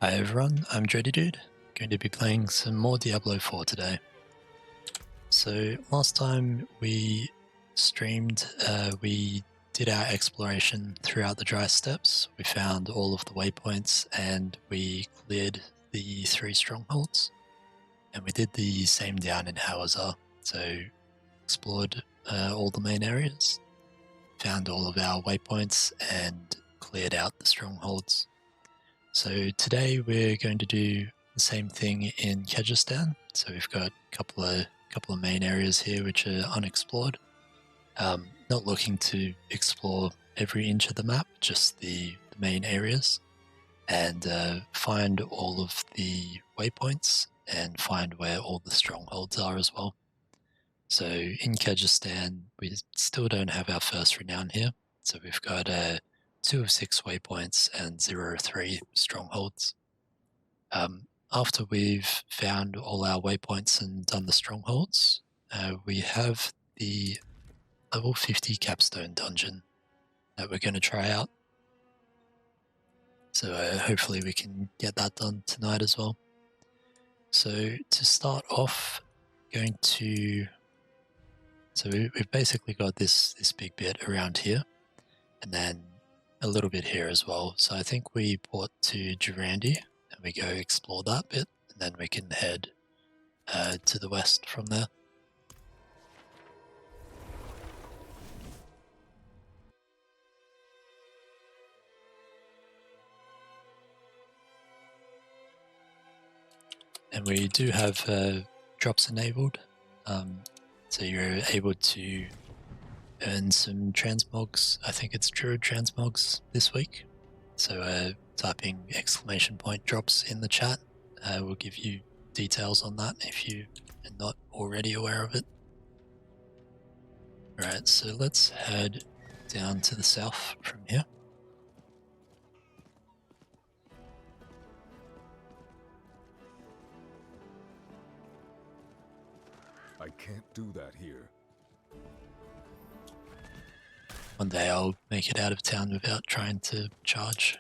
Hi everyone, I'm Dready Dude, going to be playing some more Diablo 4 today. So last time we streamed, we did our exploration throughout the dry steppes. We found all of the waypoints and we cleared the 3 strongholds. And we did the same down in Hawazar, so explored all the main areas, found all of our waypoints and cleared out the strongholds. So today we're going to do the same thing in Kehjistan. So we've got a couple of main areas here which are unexplored. Not looking to explore every inch of the map, just the main areas, and find all of the waypoints and find where all the strongholds are as well. So in Kehjistan, we still don't have our first Renown here. So we've got 2 of 6 waypoints and 0 of 3 strongholds. After we've found all our waypoints and done the strongholds, we have the level 50 Capstone Dungeon that we're going to try out. So hopefully we can get that done tonight as well. So to start off, so we've basically got this big bit around here, and then a little bit here as well. So I think we port to Durandi and we go explore that bit, and then we can head to the west from there. And we do have drops enabled, so you're able to earn some transmogs. I think it's Druid transmogs this week. So typing !drops in the chat will give you details on that if you are not already aware of it. Alright, so let's head down to the south from here. I can't do that here. One day I'll make it out of town without trying to charge.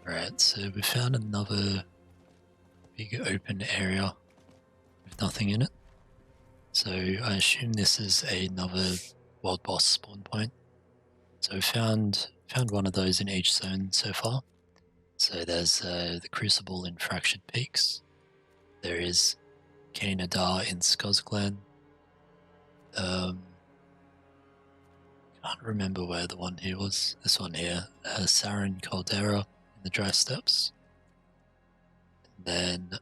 Alright, so we found another big open area with nothing in it. So I assume this is another world boss spawn point. So we found one of those in each zone so far. So there's the Crucible in Fractured Peaks. There is Kehjistan in Scosglen. Can't remember where the one here was. This one here, Sarin Caldera in the Dry Steppes. And then I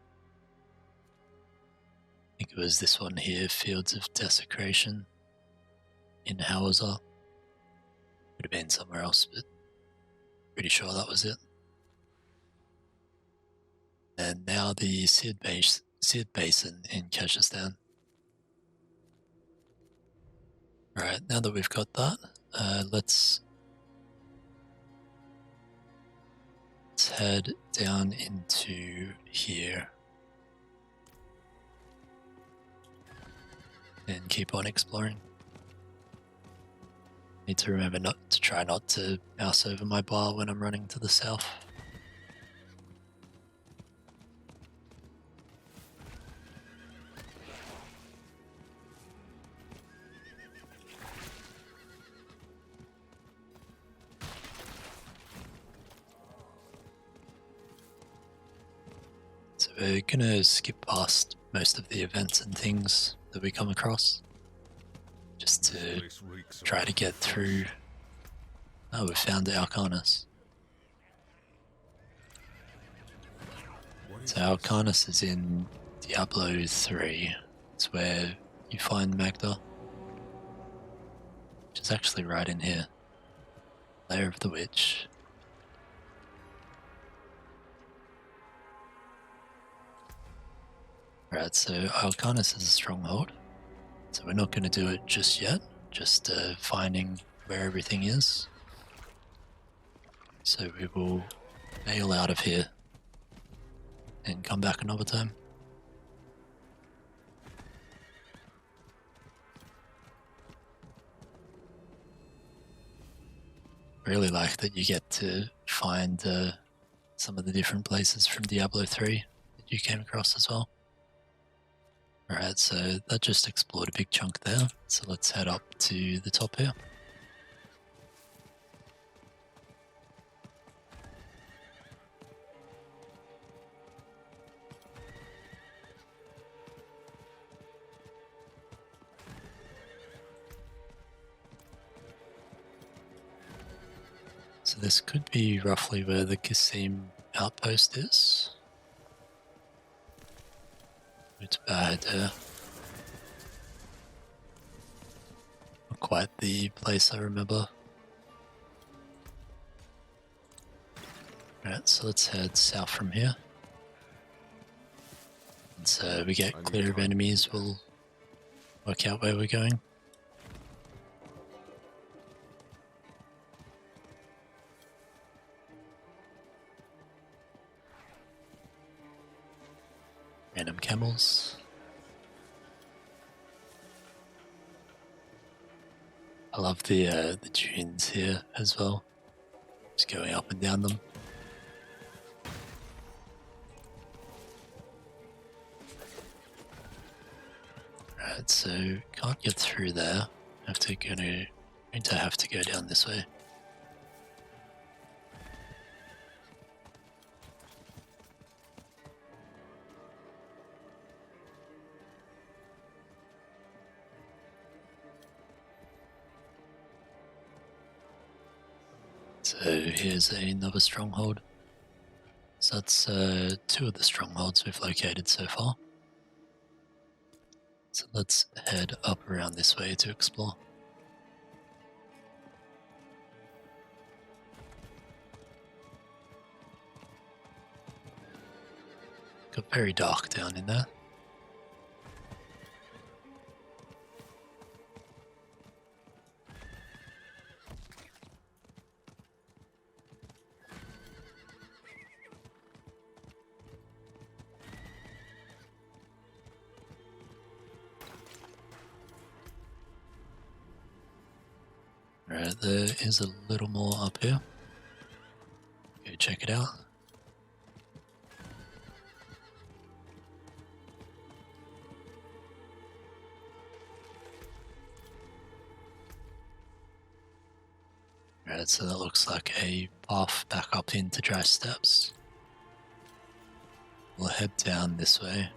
think it was this one here, Fields of Desecration in Hawazar. Could have been somewhere else, but pretty sure that was it. And now the Sid Basin in Kehjistan. Alright, now that we've got that, let's head down into here and keep on exploring. Need to remember to try not to mouse over my bar when I'm running to the south. So we're gonna skip past most of the events and things that we come across, just to try to get through. Oh, we found the Alcarnus. So Alcarnus is in Diablo 3. It's where you find Magda, which is actually right in here. Lair of the Witch. Right, so Alcarnus is a stronghold. So we're not going to do it just yet, just finding where everything is. So we will bail out of here and come back another time. Really like that you get to find some of the different places from Diablo 3 that you came across as well. Alright, so that just explored a big chunk there, so let's head up to the top here. So this could be roughly where the Kehjistan outpost is. It's bad there. Not quite the place I remember. Alright, so let's head south from here. And so we get clear of enemies, we'll work out where we're going. Random camels. I love the dunes here as well. Just going up and down them. Alright, so can't get through there. Going to have to go down this way. So here's another stronghold. So that's 2 of the strongholds we've located so far. So let's head up around this way to explore. Got very dark down in there. Alright, there is a little more up here. Go check it out. Alright, so that looks like a path back up into Dry Steps. We'll head down this way.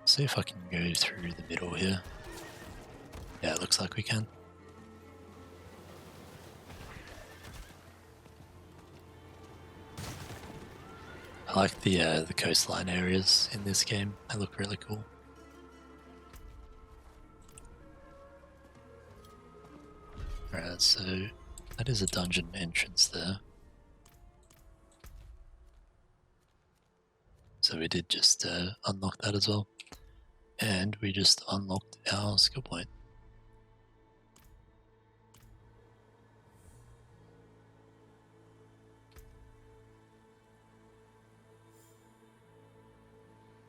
See if I can go through the middle here. Yeah, it looks like we can. I like the coastline areas in this game. They look really cool. Alright, so that is a dungeon entrance there. So we did just unlock that as well. And we just unlocked our skill point.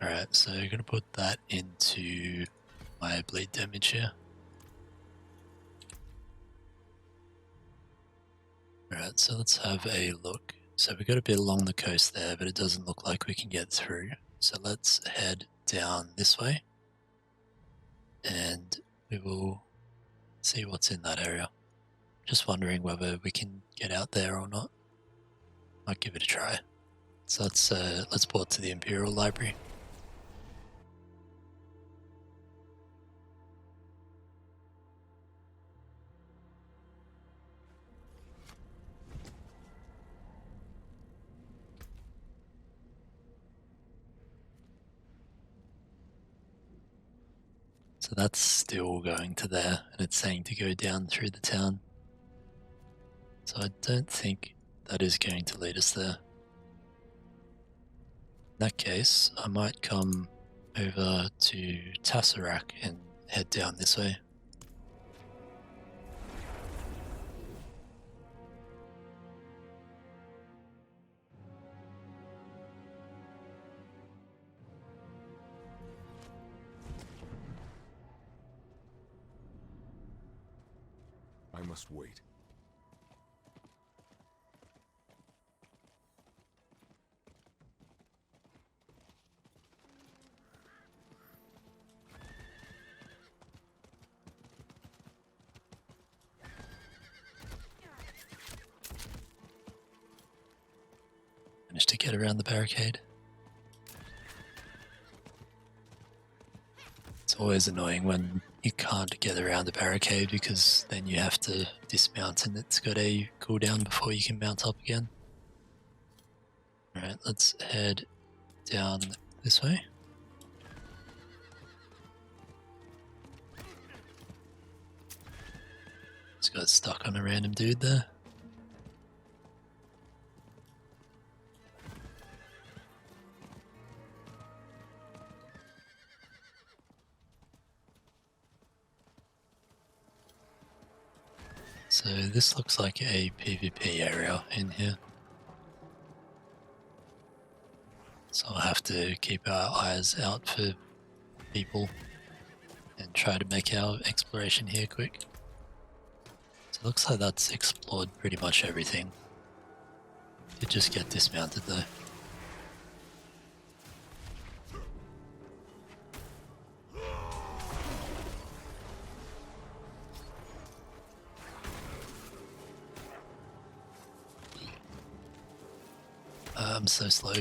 Alright, so I'm going to put that into my bleed damage here. Alright, so let's have a look. So we got a bit along the coast there, but it doesn't look like we can get through. So let's head down this way. And we will see what's in that area. Just wondering whether we can get out there or not. Might give it a try. So let's port to the Imperial Library. So that's still going to there, and it's saying to go down through the town. So I don't think that is going to lead us there. In that case, I might come over to Tassarak and head down this way. I must wait. Managed to get around the barricade. It's always annoying when you can't get around the barricade because then you have to dismount and it's got a cooldown before you can mount up again. Alright, let's head down this way. Just got stuck on a random dude there. So this looks like a PvP area in here. So I'll have to keep our eyes out for people and try to make our exploration here quick. So it looks like that's explored pretty much everything. Did just get dismounted though. I'm so slow.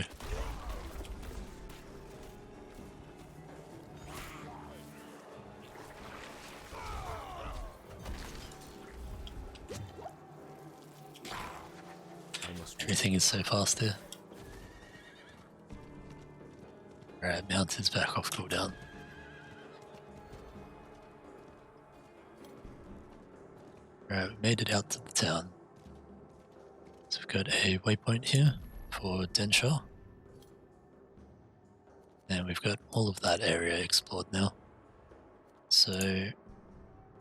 Everything is so fast here. Alright, mount is back off cooldown. Alright, we made it out to the town. So we've got a waypoint here for Denshaw. And we've got all of that area explored now. So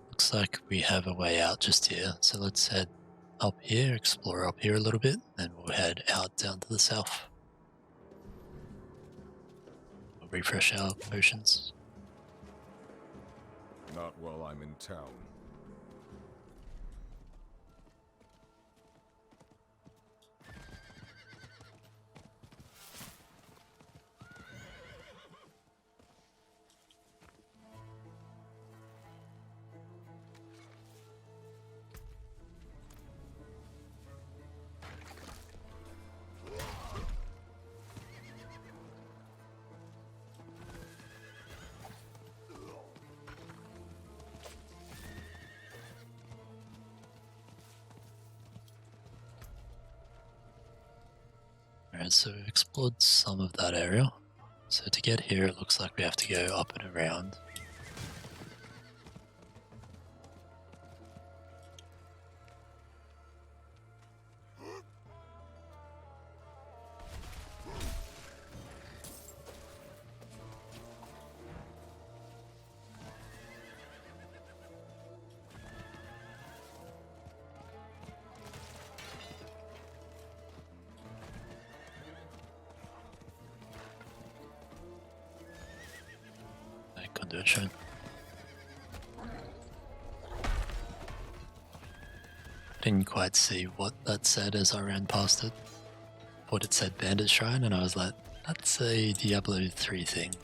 looks like we have a way out just here. So let's head up here, explore up here a little bit, then we'll head out down to the south. We'll refresh our potions. Not while I'm in town. Alright, so we've explored some of that area. So to get here, it looks like we have to go up and around. Conduit shrine. Didn't quite see what that said as I ran past it. Thought it said Bandit Shrine, and I was like, that's a Diablo 3 thing.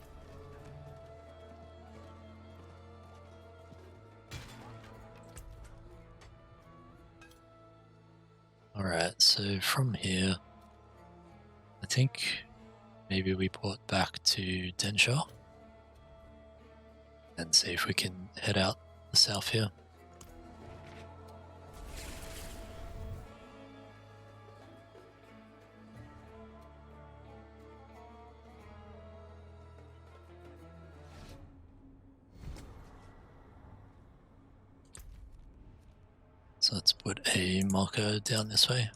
Alright, so from here, I think maybe we port back to Denshaw and see if we can head out the south here. So let's put a marker down this way.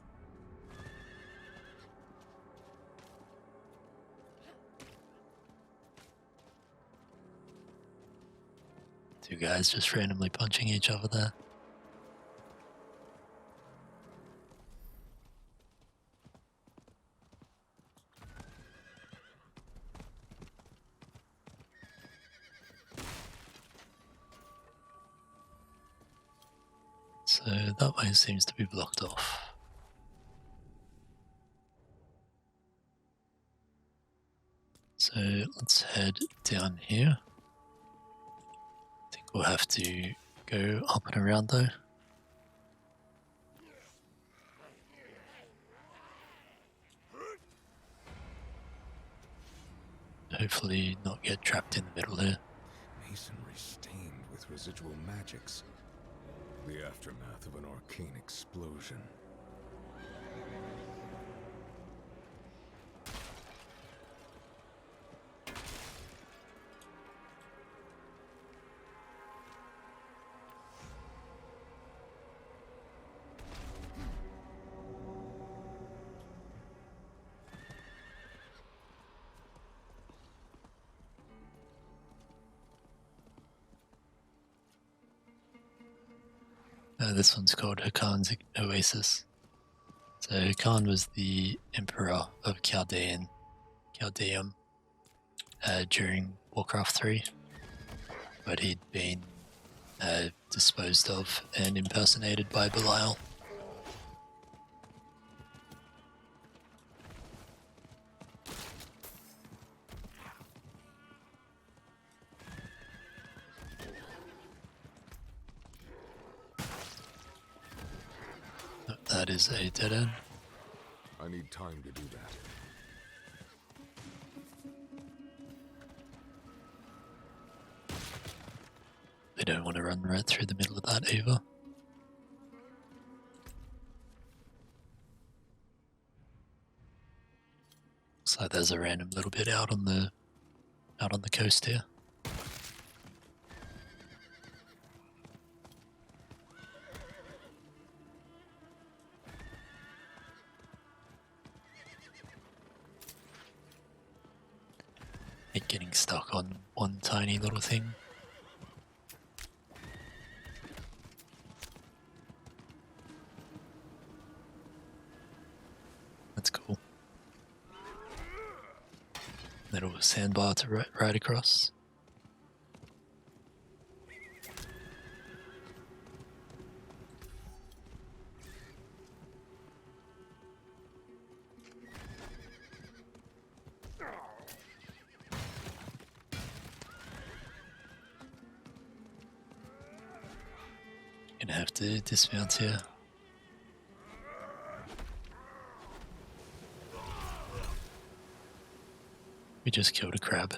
Two guys just randomly punching each other there. So that way seems to be blocked off. So let's head down here. I think we'll have to go up and around though. Hopefully not get trapped in the middle here. Masonry stained with residual magics. The aftermath of an arcane explosion. This one's called Hakan's Oasis. So Hakan was the emperor of Caldeum during Warcraft 3, but he'd been disposed of and impersonated by Belial. That is a dead end. I need time to do that. We don't want to run right through the middle of that either. Looks like there's a random little bit out on the coast here. Getting stuck on one tiny little thing. That's cool. Little sandbar to ride across. Gonna have to dismount here. We just killed a crab.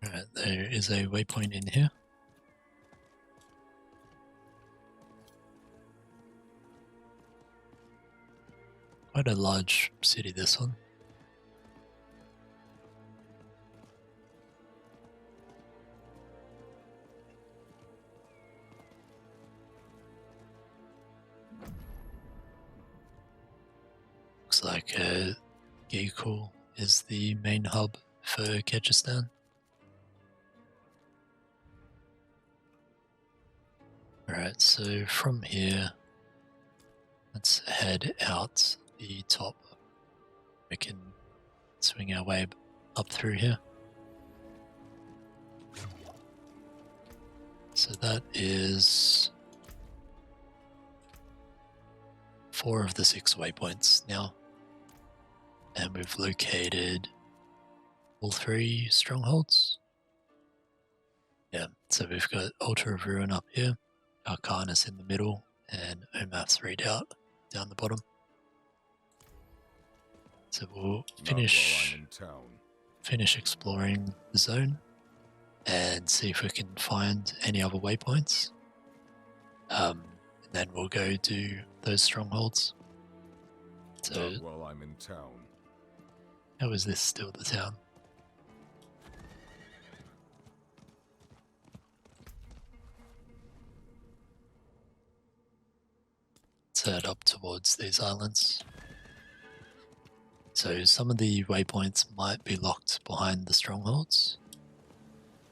Alright, there is a waypoint in here. Quite a large city, this one. Looks like Geekul is the main hub for Kehjistan. Alright, so from here, let's head out the top. We can swing our way up through here. So that is 4 of the 6 waypoints now. And we've located all 3 strongholds. Yeah, so we've got Altar of Ruin up here, Alcarnus in the middle, and Omath's Redoubt down the bottom. So we'll finish exploring the zone and see if we can find any other waypoints. And then we'll go do those strongholds. So while I'm in town. how is this still the town? Let's head up towards these islands. So some of the waypoints might be locked behind the strongholds,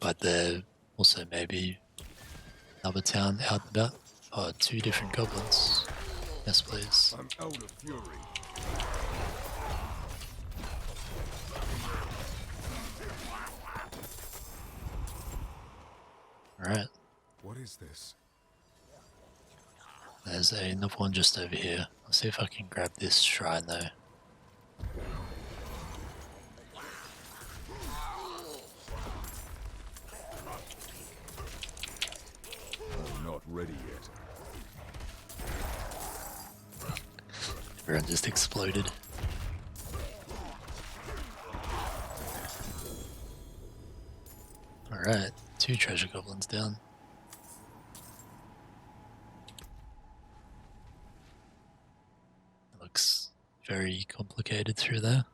but there also may be another town out and about. Oh, 2 different goblins. Yes, please. I'm out of fury. Alright. What is this? There's another one just over here. I'll see if I can grab this shrine though. I'm not ready yet. Everyone just exploded. Alright, 2 treasure goblins down. It looks very complicated through there.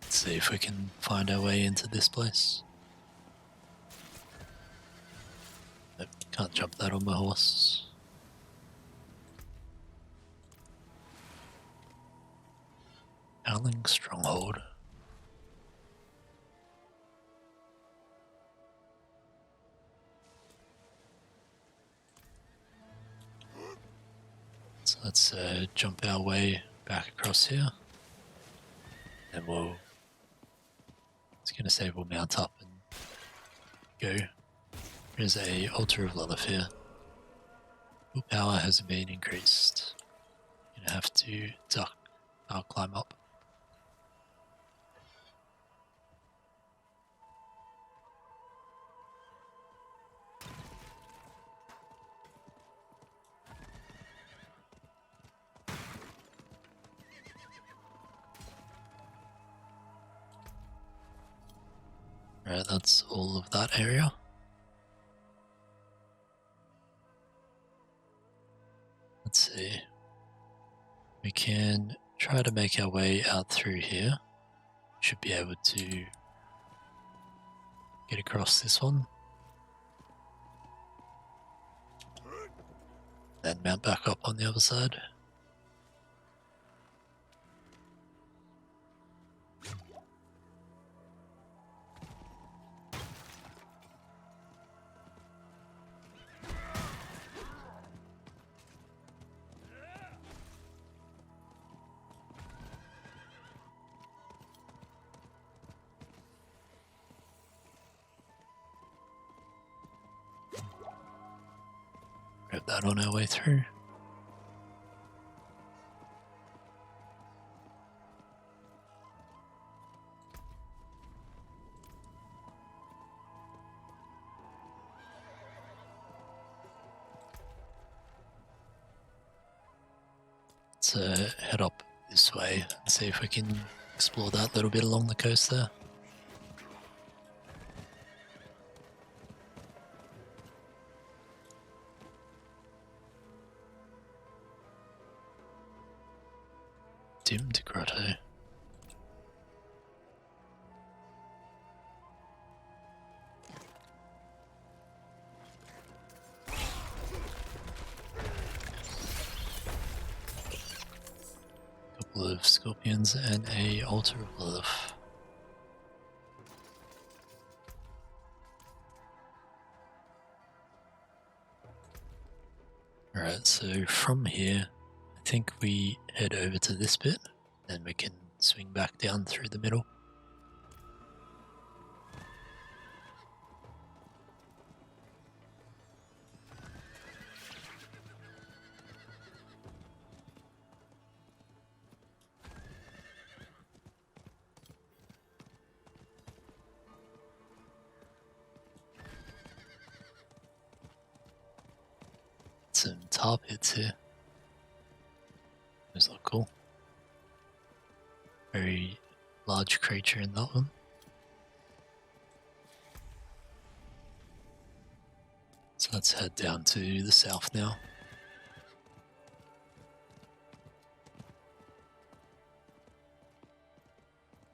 Let's see if we can find our way into this place. Nope, can't jump that on my horse. Scouring Stronghold. So let's jump our way back across here. And I was going to say we'll mount up and go. There's a altar of Lilith here. Your power has been increased. You're going to have to duck. I'll climb up. Alright, that's all of that area. Let's see. We can try to make our way out through here. Should be able to get across this one. Then mount back up on the other side. Grab that on our way through. Let's head up this way and see if we can explore that little bit along the coast there. Dimmed grotto. Couple of scorpions and a altar of Lilith. Alright, so from here I think we head over to this bit, then we can swing back down through the middle. Some tar pits here. Those look cool. Very large creature in that one. So let's head down to the south now.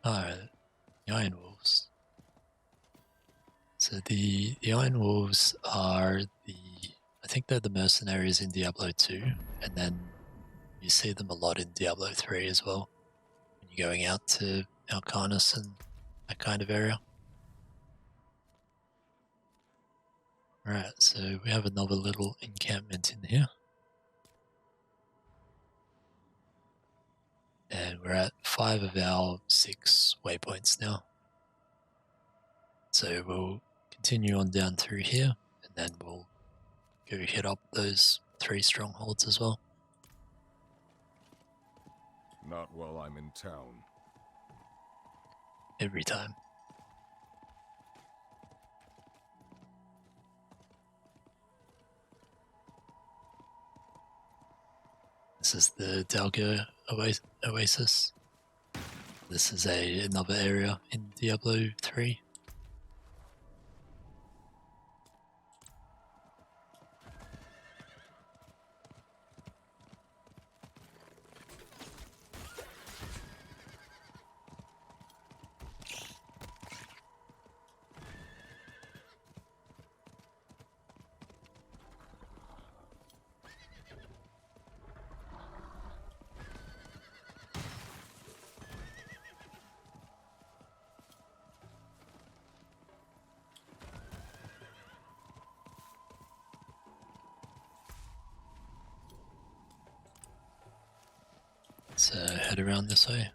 Alright, the So the Iron Wolves are I think they're the mercenaries in Diablo 2, and then you see them a lot in Diablo 3 as well, when you're going out to Alcarnus and that kind of area. Alright, so we have another little encampment in here. And we're at 5 of our 6 waypoints now. So we'll continue on down through here, and then we'll go hit up those 3 strongholds as well. Not while I'm in town. Every time. This is the Dalga Oasis. This is another area in Diablo 3. Let's head around this way.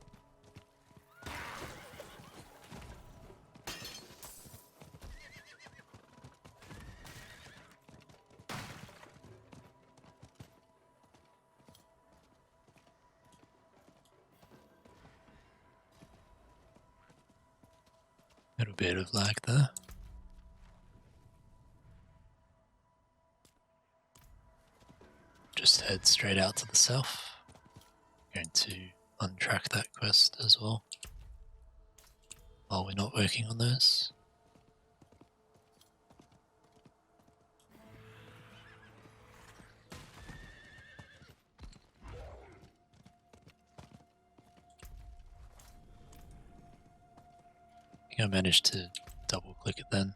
Little bit of lag there. Just head straight out to the south. Going to untrack that quest as well, while we're not working on those. I think I managed to double click it then.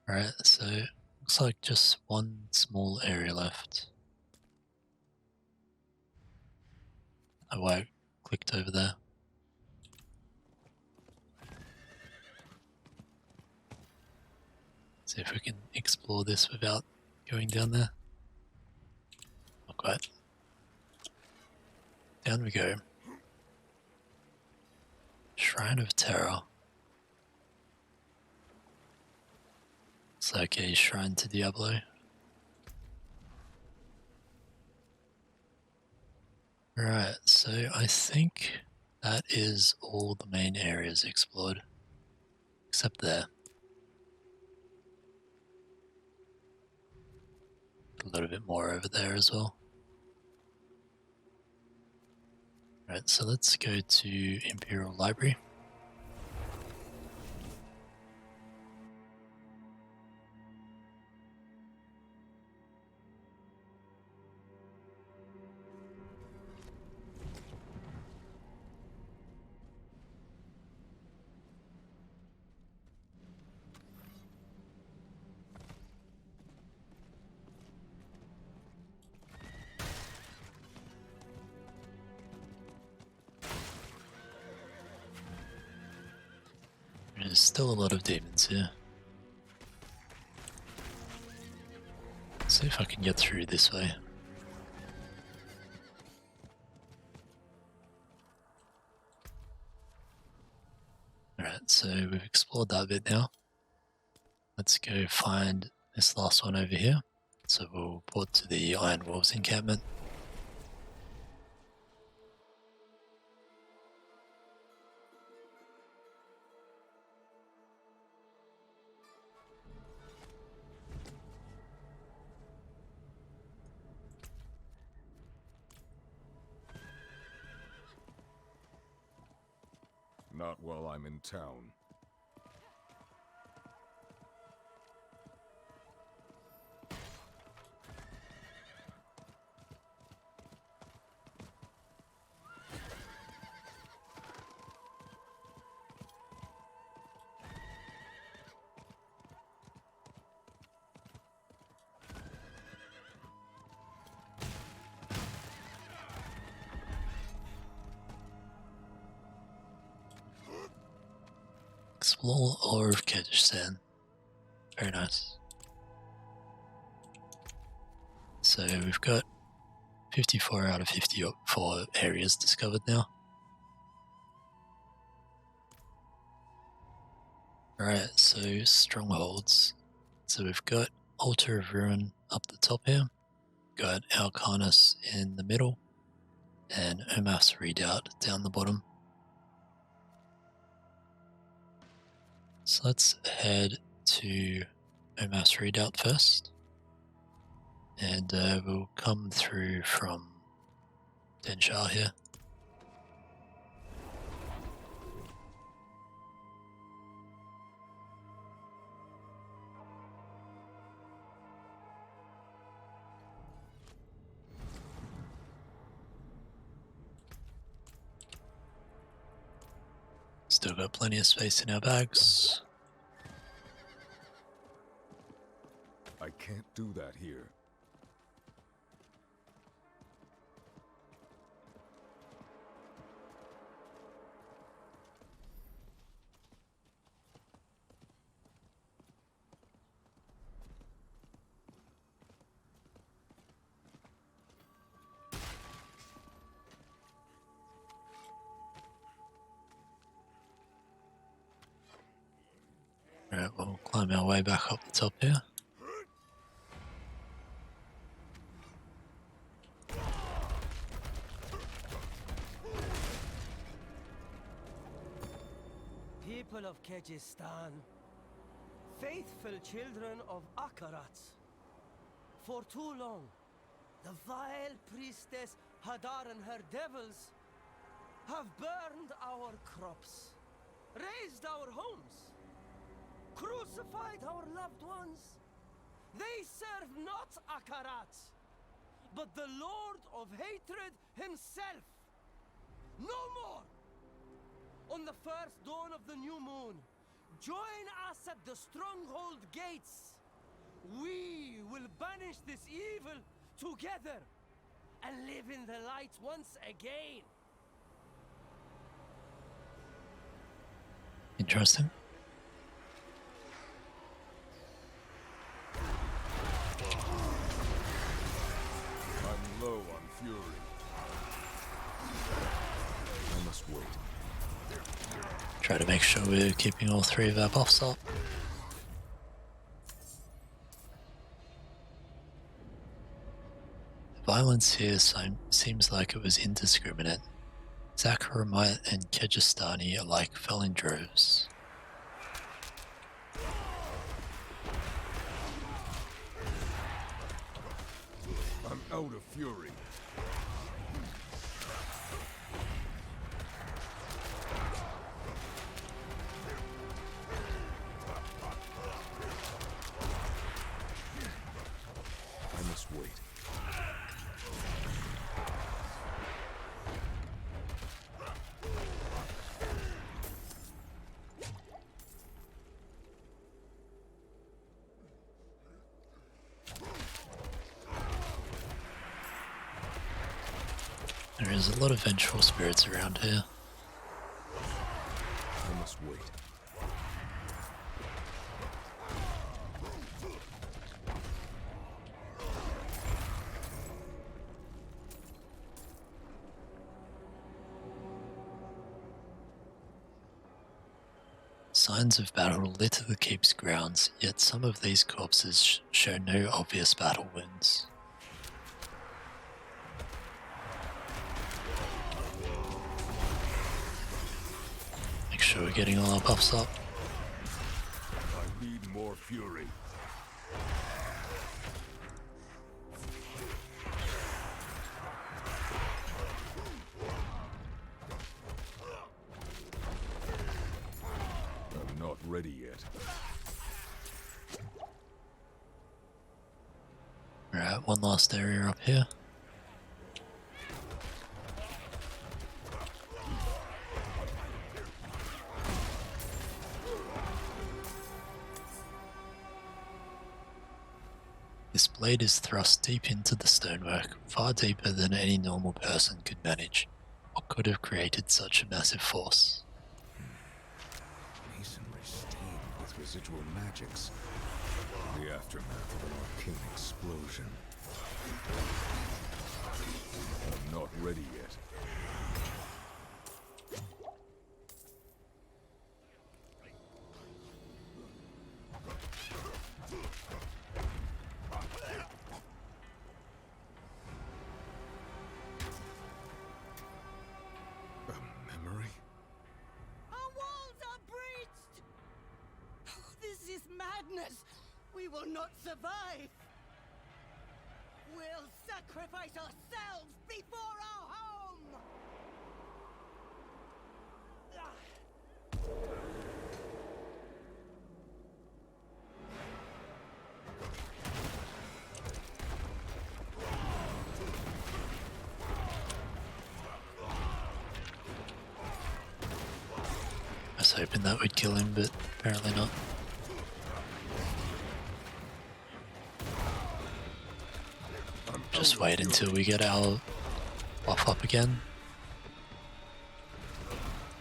Alright, so looks like just one small area left. Oh, I clicked over there. See if we can explore this without going down there. Not quite. Down we go. Shrine of Terror. It's like a shrine to Diablo. Right, so I think that is all the main areas explored. Except there. A little bit more over there as well. Right, so let's go to Imperial Library. There's still a lot of demons here. See if I can get through this way. Alright, so we've explored that bit now. Let's go find this last one over here. So we'll port to the Iron Wolves encampment. Not while I'm in town. explore all of Kehjistan. Very nice. So we've got 54 out of 54 areas discovered now. Alright, so strongholds. So we've got Altar of Ruin up the top here. Got Alcarnus in the middle. And Omath's Redoubt down the bottom. So let's head to Omath's Redoubt first. And we'll come through from Denshar here. Still got plenty of space in our bags. I can't do that here. Alright, we'll climb our way back up the top here. People of Kehjistan, faithful children of Akarat. For too long, the vile priestess Hadar and her devils have burned our crops, razed our homes, crucified our loved ones. They serve not Akarat, but the Lord of Hatred himself. No more! On the first dawn of the new moon, join us at the Stronghold gates. We will banish this evil together and live in the light once again. Interesting. I'm low on fury. I must wait. Try to make sure we're keeping all three of our buffs up. The violence here seems like it was indiscriminate. Zakharamite and Kehjistani alike fell in droves. I'm out of fury. I must wait. There is a lot of vengeful spirits around here. I must wait. Signs of battle litter the keep's grounds, yet some of these corpses show no obvious battle wounds. Make sure we're getting all our buffs up. I need more fury. I'm not ready yet. Alright, one last area up here. This blade is thrust deep into the stonework, far deeper than any normal person could manage. What could have created such a massive force? Masonry residual magics. The aftermath of an arcane explosion. I'm not ready yet. Madness! We will not survive! We'll sacrifice ourselves before our home! I was hoping that would kill him, but apparently not. Just wait until we get our buff up again.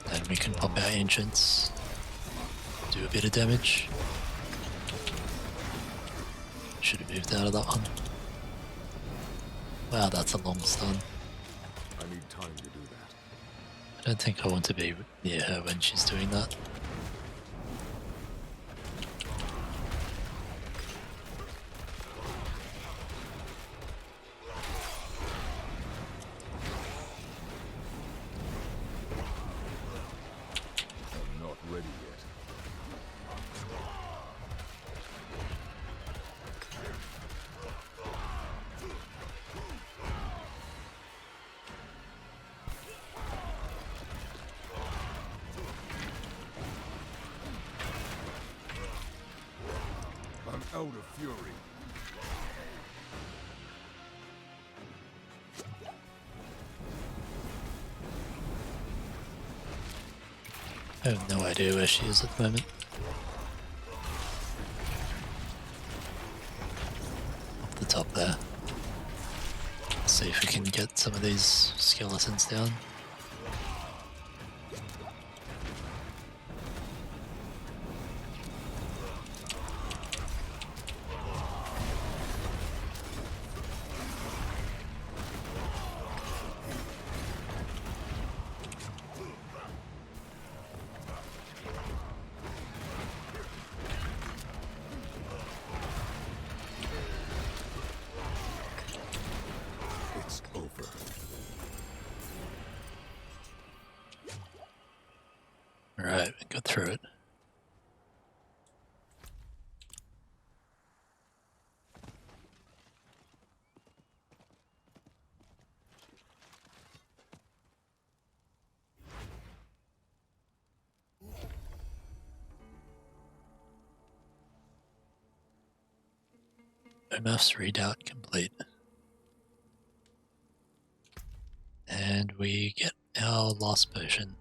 Then we can pop our ancients, do a bit of damage. Should have moved out of that one. Wow, that's a long stun. I need time to do that. I don't think I want to be near her when she's doing that. Out of fury. I have no idea where she is at the moment. Up the top there. See if we can get some of these skeletons down. Alright, we got through it. Omath's Redoubt complete. And we get our last potion.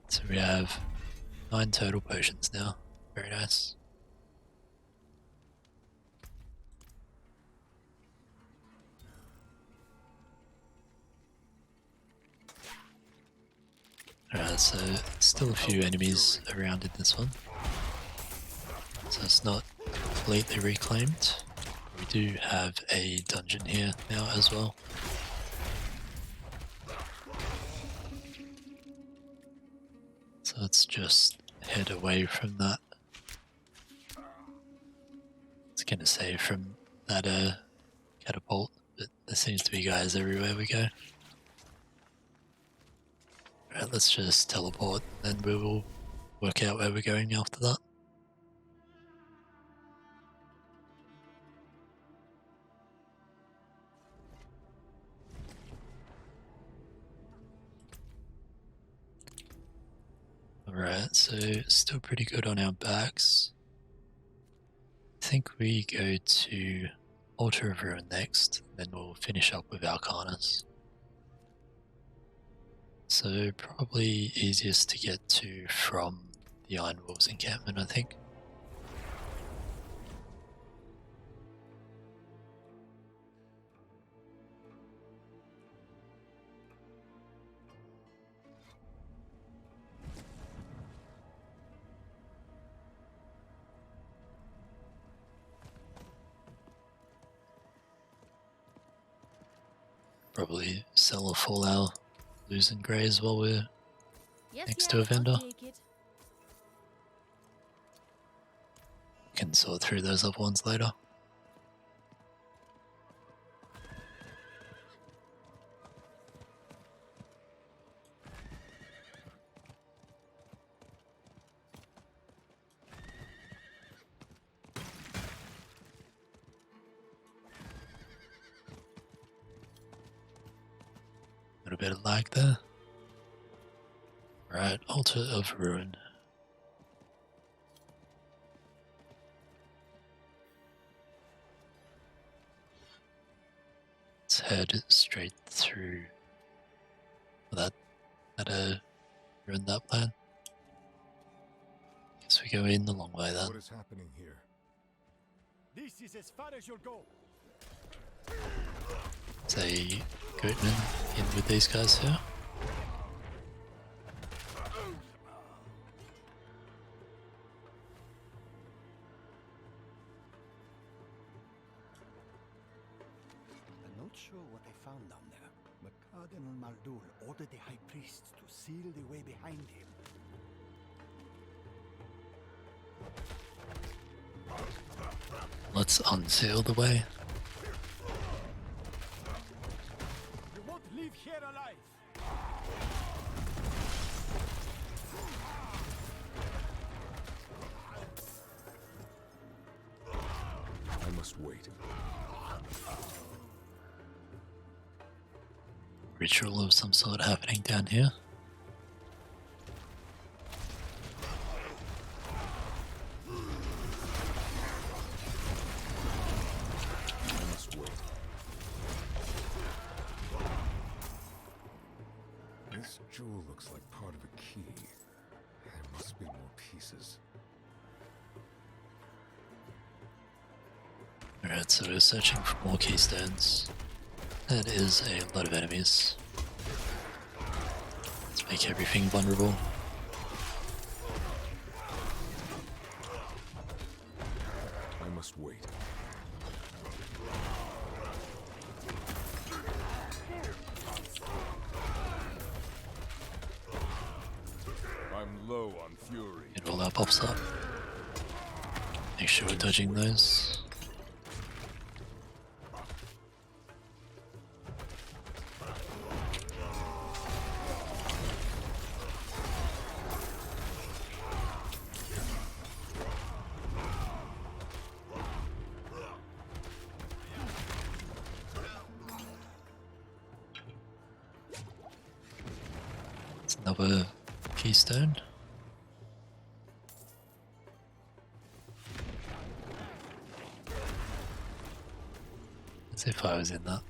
So we have 9 total potions now. Very nice. Alright, so still a few enemies around in this one. So it's not completely reclaimed. We do have a dungeon here now as well. So let's just head away from that. It's gonna say from that catapult, but there seems to be guys everywhere we go. Alright, let's just teleport, and we will work out where we're going after that. Alright, so still pretty good on our backs. I think we go to Altar of Ruin next, then we'll finish up with Alcarnus. So probably easiest to get to from the Iron Wolves encampment, I think. Probably sell off all our blues and greys while we're Yes, next yes, to a vendor. I'll take it. Can sort through those other ones later. A bit of lag there. Right, Altar of Ruin. Let's head straight through that ruin that plan. Guess we go in the long way then. What is happening here? This is as far as you'll go. Is a goatman in with these guys here? I'm not sure what I found down there, but Cardinal Maldul ordered the High Priest to seal the way behind him. Let's unseal the way. You won't leave here alive! I must wait. Ritual of some sort happening down here. I must wait. This jewel looks like part of a key. There must be more pieces. Alright, so we're searching for more keystones. That is a lot of enemies. Let's make everything vulnerable. I must wait. I'm low on fury. Get all our pops up. Make sure we're dodging those. It's another keystone. As if I was in that.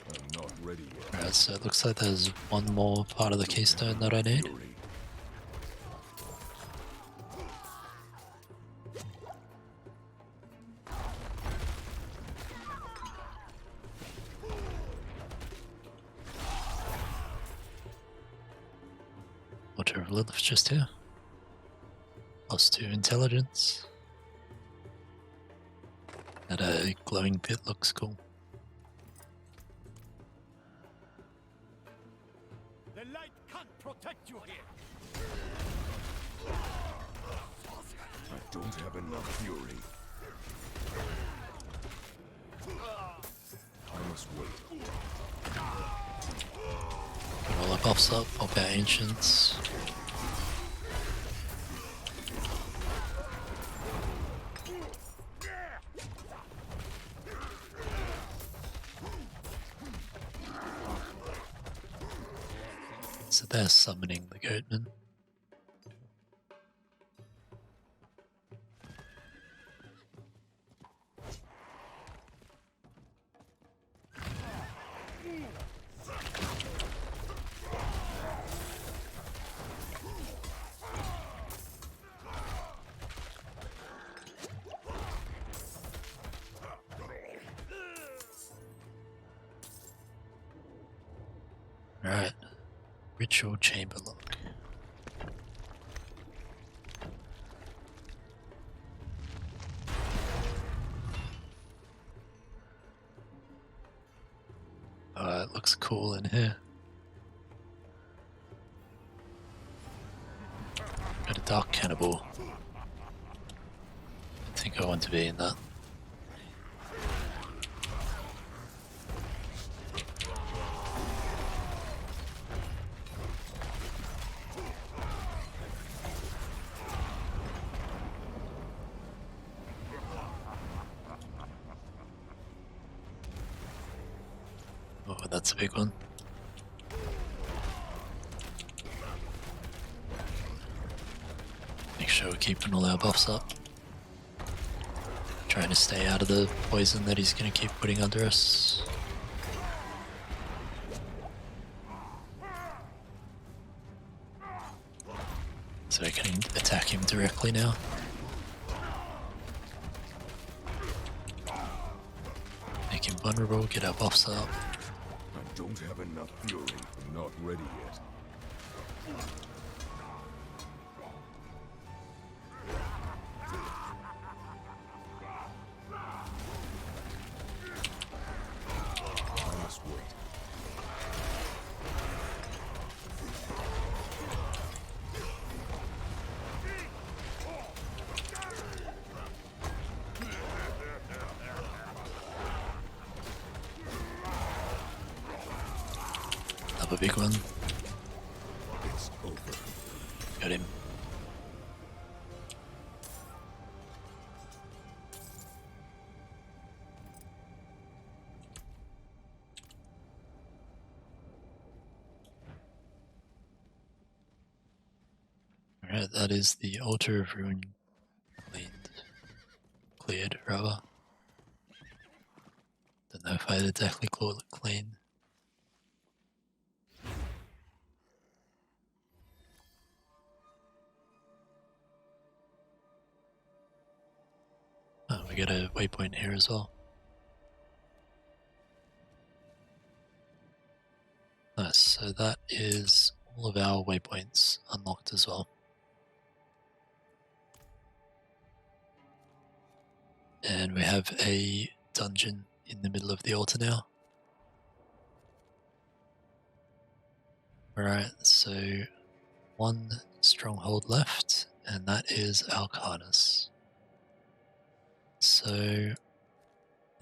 I'm not ready yet. Alright, so it looks like there's one more part of the keystone that I need. Fury. Water of Lilith just here. +2 intelligence. That glowing pit looks cool. The light can't protect you here! I don't have enough fury. I must wait. Put all our buffs up, pop our ancients. So they're summoning the goatman. Alright. Ritual chamber lock. Oh, it looks cool in here. Got a dark cannibal. I think I want to be in that. Oh, that's a big one. Make sure we're keeping all our buffs up. Trying to stay out of the poison that he's going to keep putting under us. So I can attack him directly now. Make him vulnerable, get our buffs up. I don't have enough fury. I'm not ready yet. I must wait. Another big one. It's over. Got him. Alright, that is the altar of ruin cleared, rather. Don't know if I'd exactly call it clean. Oh, we got a waypoint here as well. Nice, so that is all of our waypoints unlocked as well. And we have a dungeon in the middle of the altar now. Alright, so one stronghold left, and that is Alcarnus. So I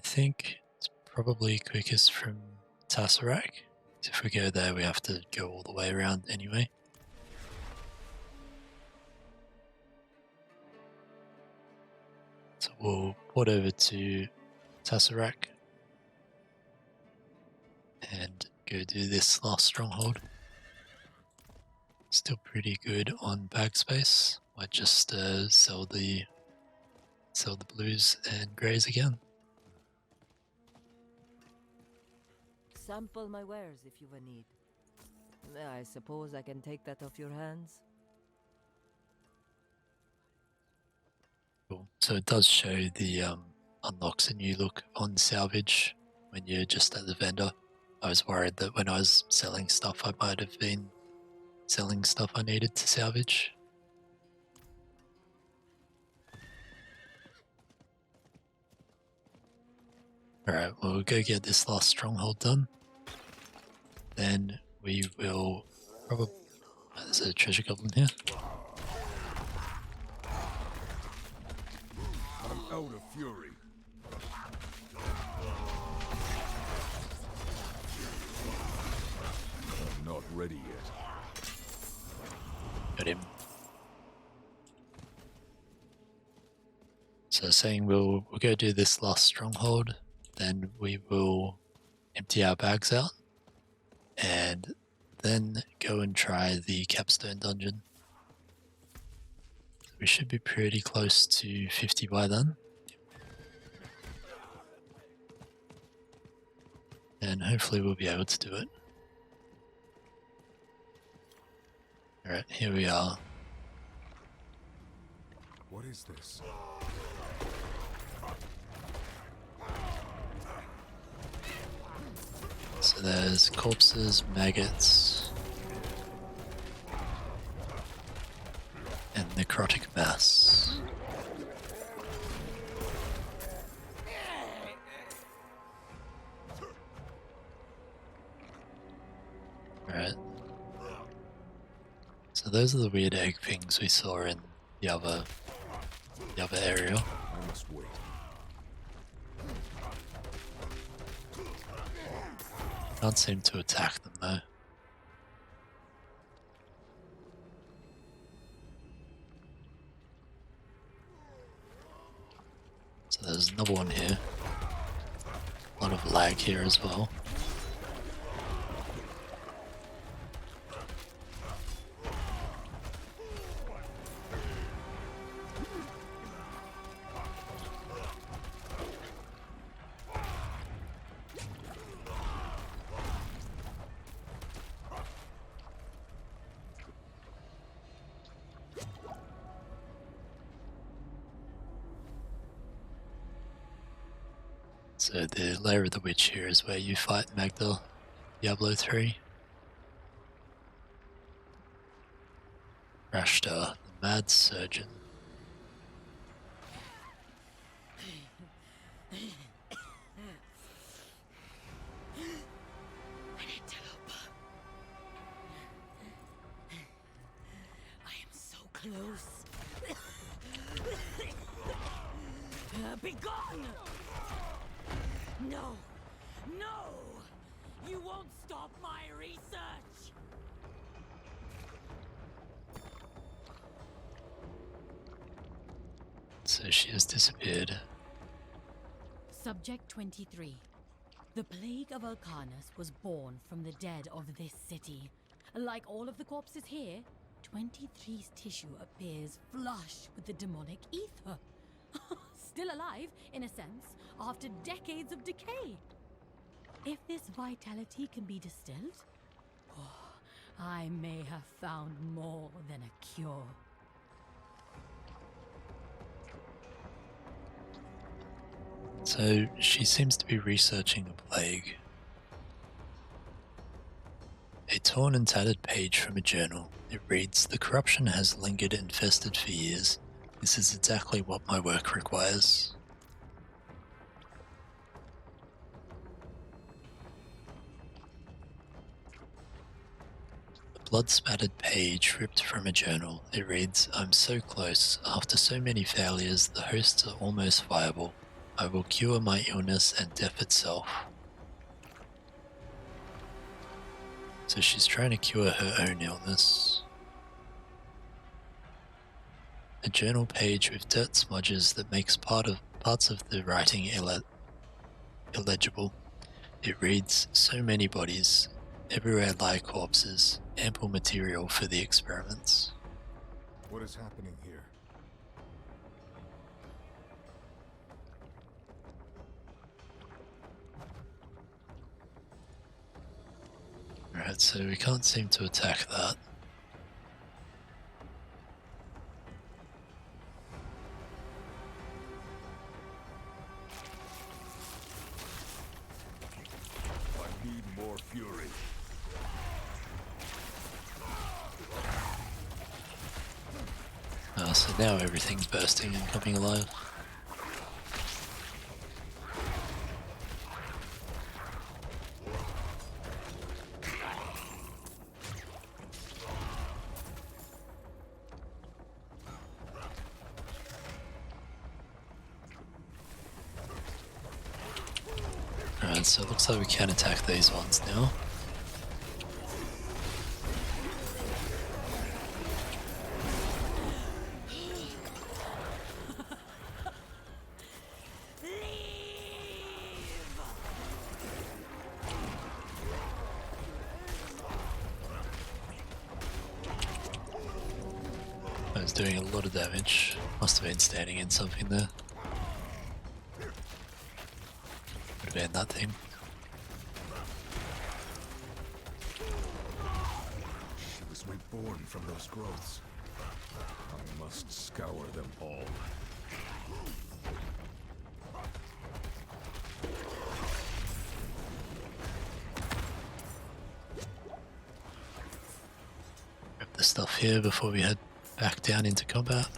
think it's probably quickest from Tesseract. If we go there, we have to go all the way around anyway. So we'll port over to Tesseract and go do this last stronghold. Still pretty good on bag space. Might just sell the blues and greys again. Sample my wares if you've a need. I suppose I can take that off your hands. Cool. So it does show the unlocks a new look on salvage when you're just at the vendor. I was worried that when I was selling stuff, I might have been selling stuff I needed to salvage. Alright, well, we'll go get this last stronghold done. Then we will probably... Oh, there's a treasure goblin here. I'm out of fury. I'm not ready yet. Got him. So saying we'll go do this last stronghold, then we will empty our bags out, and then go and try the Capstone Dungeon. We should be pretty close to 50 by then. And hopefully we'll be able to do it. Alright, here we are. What is this? So there's corpses, maggots, and necrotic mass. Alright. So those are the weird egg things we saw in the other area. I must wait. Can't seem to attack them though. So there's another one here. A lot of lag here as well. So the Lair of the Witch here is where you fight Magda, Diablo 3. Rashtar, the Mad Surgeon. I am so close. Be gone! No! No! You won't stop my research! So she has disappeared. Subject 23. The plague of Alcarnus was born from the dead of this city. Like all of the corpses here, 23's tissue appears flush with the demonic ether. Still alive, in a sense, after decades of decay. If this vitality can be distilled, I may have found more than a cure. So she seems to be researching the plague. A torn and tattered page from a journal. It reads, "The corruption has lingered and festered for years. This is exactly what my work requires." A blood-spattered page ripped from a journal. It reads, "I'm so close. After so many failures, the hosts are almost viable. I will cure my illness and death itself." So she's trying to cure her own illness. A journal page with dirt smudges that makes parts of the writing illegible. It reads, "So many bodies. Everywhere lie corpses. Ample material for the experiments." What is happening here? Alright, so we can't seem to attack that. I need more fury. So now everything's bursting and coming alive. Alright, so it looks like we can attack these ones now. That was doing a lot of damage. Must have been standing in something there. Would have been that thing. She was reborn from those growths. I must scour them all. stuff here before we head back down into combat.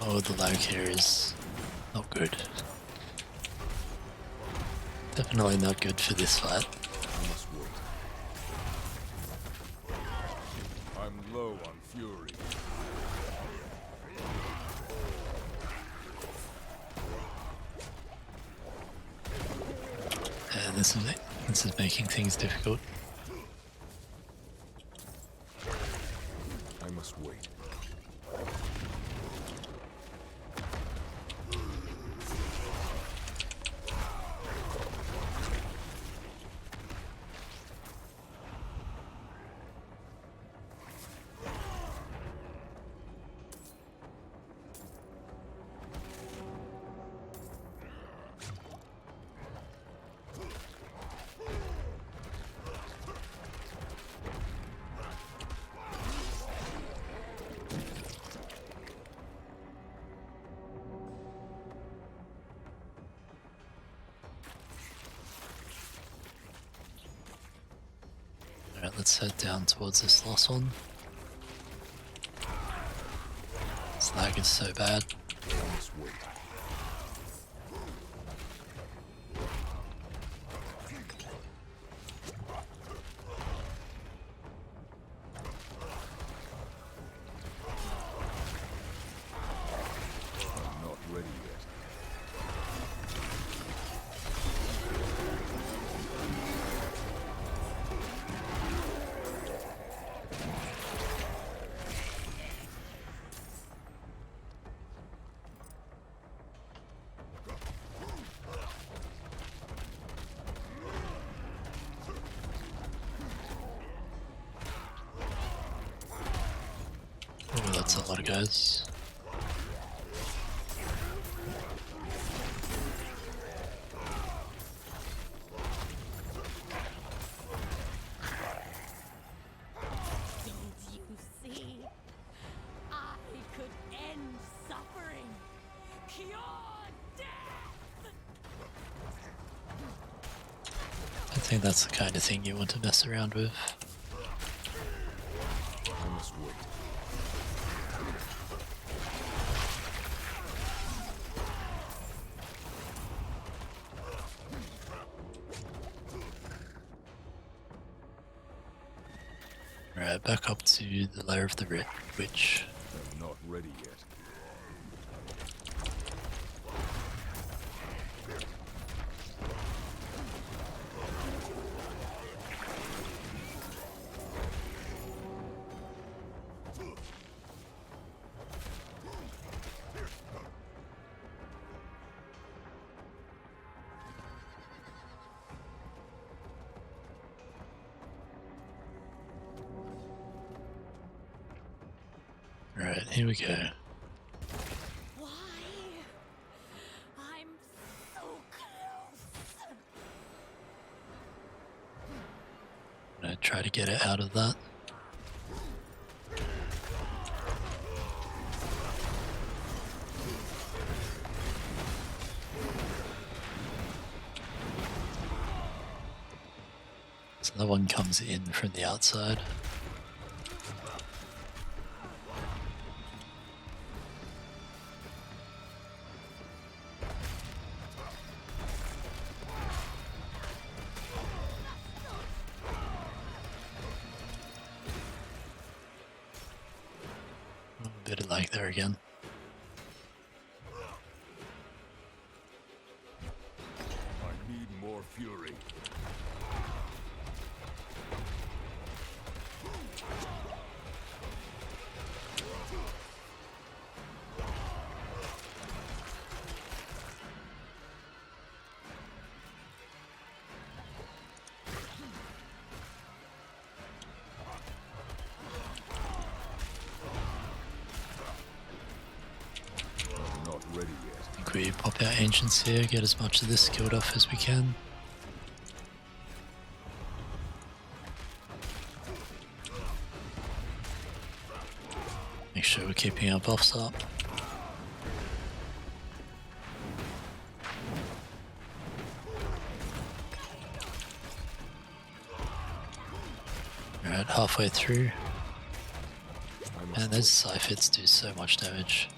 Oh, the lag here is not good. Definitely not good for this fight. I must wait. I'm low on fury. And this is making things difficult. I must wait. Alright, let's head down towards this last one. This lag is so bad. I must wait. I'm not ready yet. Oh, that's a lot of guys. Don't you see? I could end suffering, cure death. I think that's the kind of thing you want to mess around with. I must wait. Alright, back up to the lair of the witch. I'm not ready yet. Alright, here we go. Why? I'm so close. I'm gonna try to get it out of that. So that one comes in from the outside. A bit of lag there again. I need more fury. we pop our ancients here, get as much of this killed off as we can. Make sure we're keeping our buffs up. Alright, halfway through. And those Scythes do so much damage.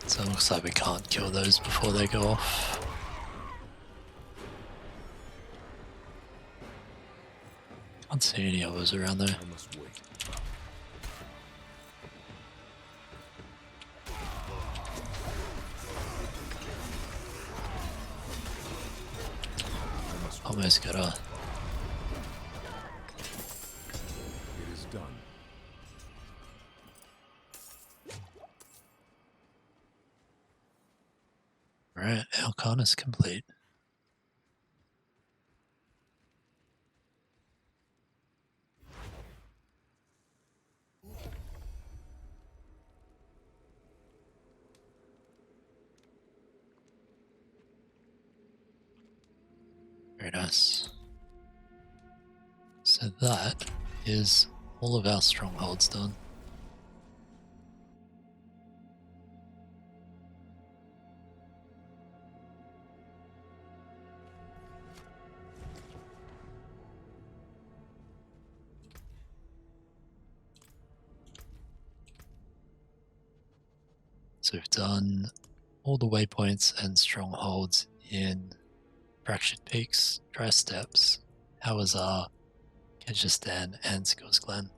So it looks like we can't kill those before they go off. Can't see any others around there. I must wait. Almost got a... It is done. Alright, Alcarnus complete. Very nice. So that is all of our strongholds done. So we've done all the waypoints and strongholds in Fractured Peaks, Dry Steppes, Hawazar, Kehjistan, and Coastline.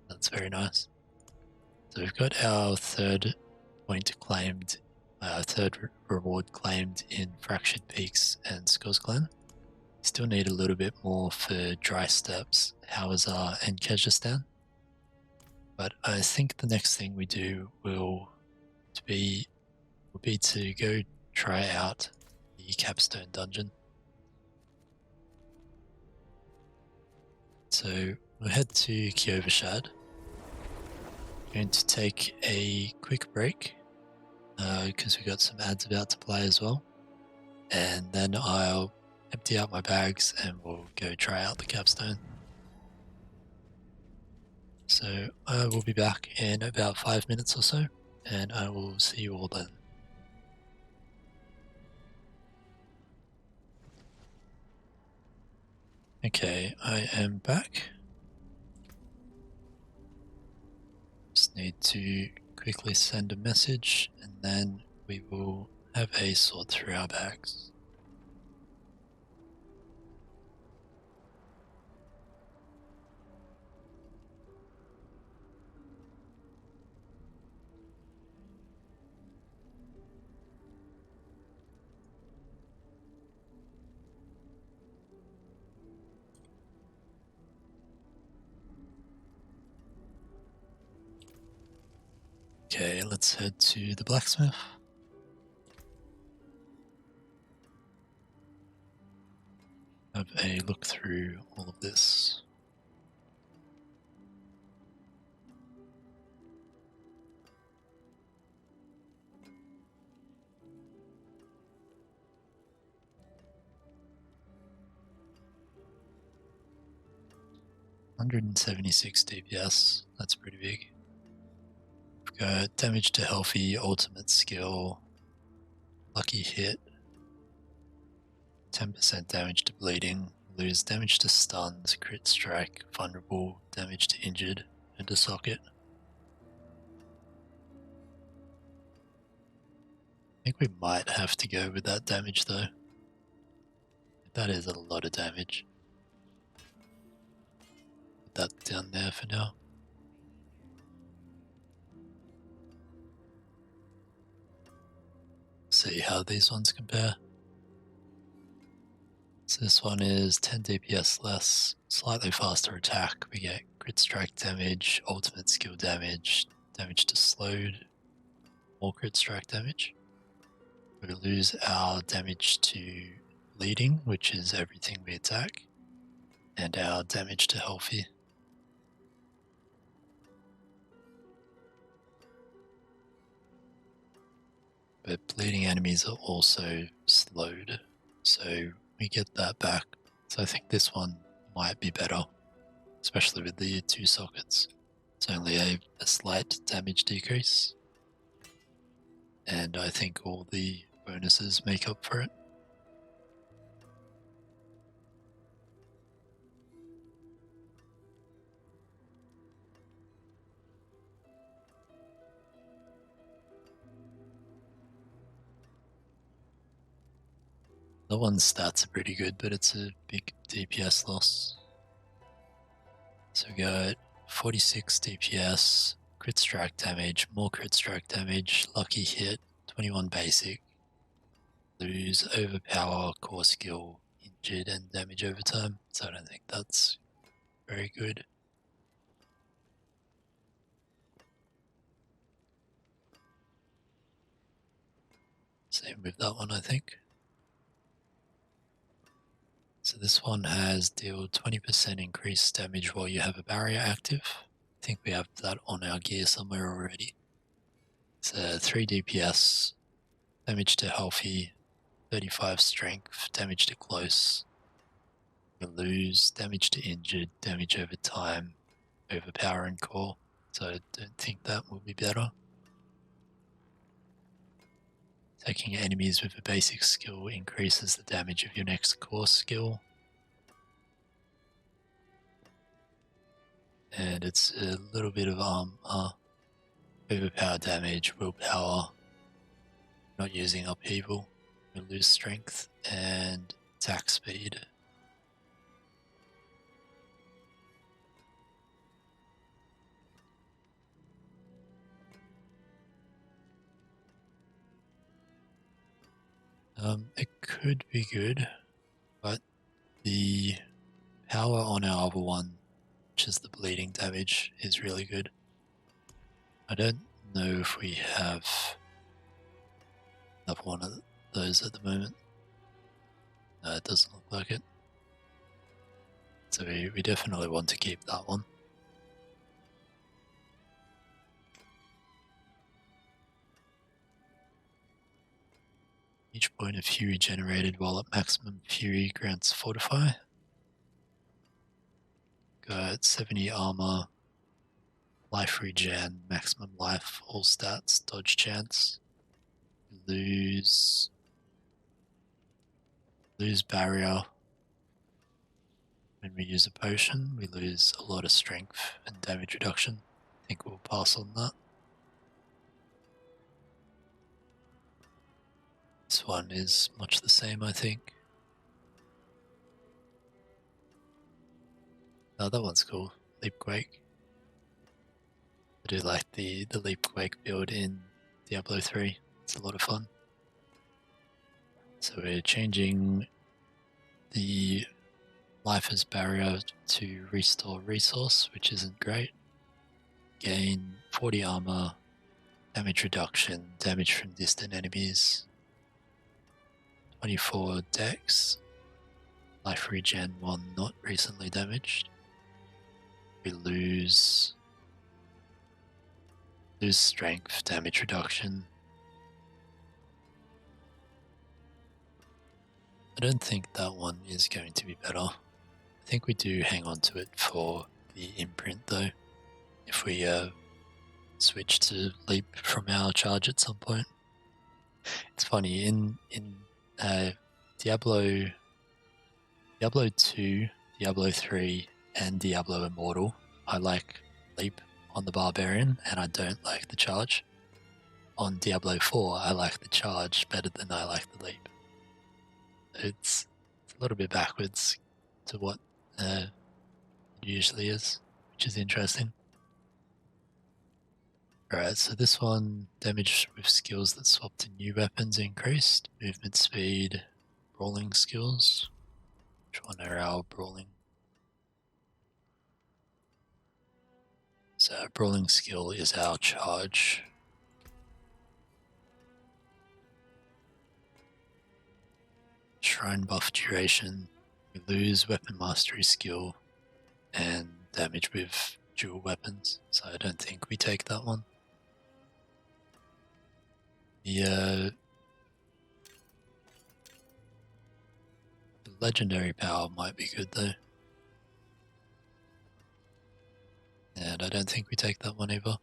That's very nice. So we've got our third point claimed, third reward claimed in Fractured Peaks and Coastline. Still need a little bit more for Dry Steppes, Hawazar, and Kehjistan. But I think the next thing we do will be to go try out the Capstone Dungeon. So we'll head to Kehjistan. Going to take a quick break because we got some ads about to play as well, and then I'll empty out my bags and we'll go try out the Capstone. So I will be back in about 5 minutes or so, and I will see you all then. Okay, I am back. Just need to quickly send a message and then we will have a sort through our bags. Okay, let's head to the blacksmith. Have a look through all of this. $176 DPS, that's pretty big. We've got damage to healthy, ultimate skill, lucky hit, 10% damage to bleeding, lose damage to stuns, crit strike, vulnerable, damage to injured, and to socket. I think we might have to go with that damage though. That is a lot of damage. Put that down there for now. See how these ones compare. So this one is 10 DPS less, slightly faster attack. We get crit strike damage, ultimate skill damage, damage to slowed, more crit strike damage. We lose our damage to bleeding, which is everything we attack, and our damage to healthy. But bleeding enemies are also slowed, so we get that back. So I think this one might be better, especially with the 2 sockets. It's only a slight damage decrease, and I think all the bonuses make up for it. The one's stats are pretty good, but it's a big DPS loss. So we got 46 DPS, crit strike damage, more crit strike damage, lucky hit, 21 basic, lose overpower, core skill, injured, and damage over time. So I don't think that's very good. Same with that one, I think. So this one has deal 20% increased damage while you have a barrier active. I think we have that on our gear somewhere already. It's 3 DPS, damage to healthy, 35 strength, damage to close. You lose damage to injured, damage over time, overpower and core. So I don't think that will be better. Attacking enemies with a basic skill increases the damage of your next core skill. And it's a little bit of overpower damage, willpower, not using upheaval. We lose strength and attack speed. It could be good, but the power on our other one, which is the bleeding damage, is really good. I don't know if we have another one of those at the moment. No, it doesn't look like it. So we definitely want to keep that one. Each point of fury generated while at maximum fury grants fortify. Got 70 armor, life regen, maximum life, all stats, dodge chance. Lose barrier. When we use a potion, we lose a lot of strength and damage reduction. I think we'll pass on that. This one is much the same, I think. Oh, that one's cool. Leapquake. I do like the Leapquake build in Diablo 3. It's a lot of fun. So we're changing the life as barrier to restore resource, which isn't great. Gain 40 armor, damage reduction, damage from distant enemies, 24 dex, life regen 1 not recently damaged. We lose strength, damage reduction. I don't think that one is going to be better. I think we do hang on to it for the imprint though, if we switch to leap from our charge at some point. It's funny, in Diablo 2, Diablo 3 and Diablo Immortal, I like leap on the Barbarian and I don't like the charge. On Diablo 4 I like the charge better than I like the leap. It's a little bit backwards to what it usually is, which is interesting. Alright, so this one, damage with skills that swap to new weapons increased, movement speed, brawling skills. on our brawling. So our brawling skill is our charge. Shrine buff duration. We lose weapon mastery skill and damage with dual weapons, so I don't think we take that one. The legendary power might be good though. And I don't think we take that one either.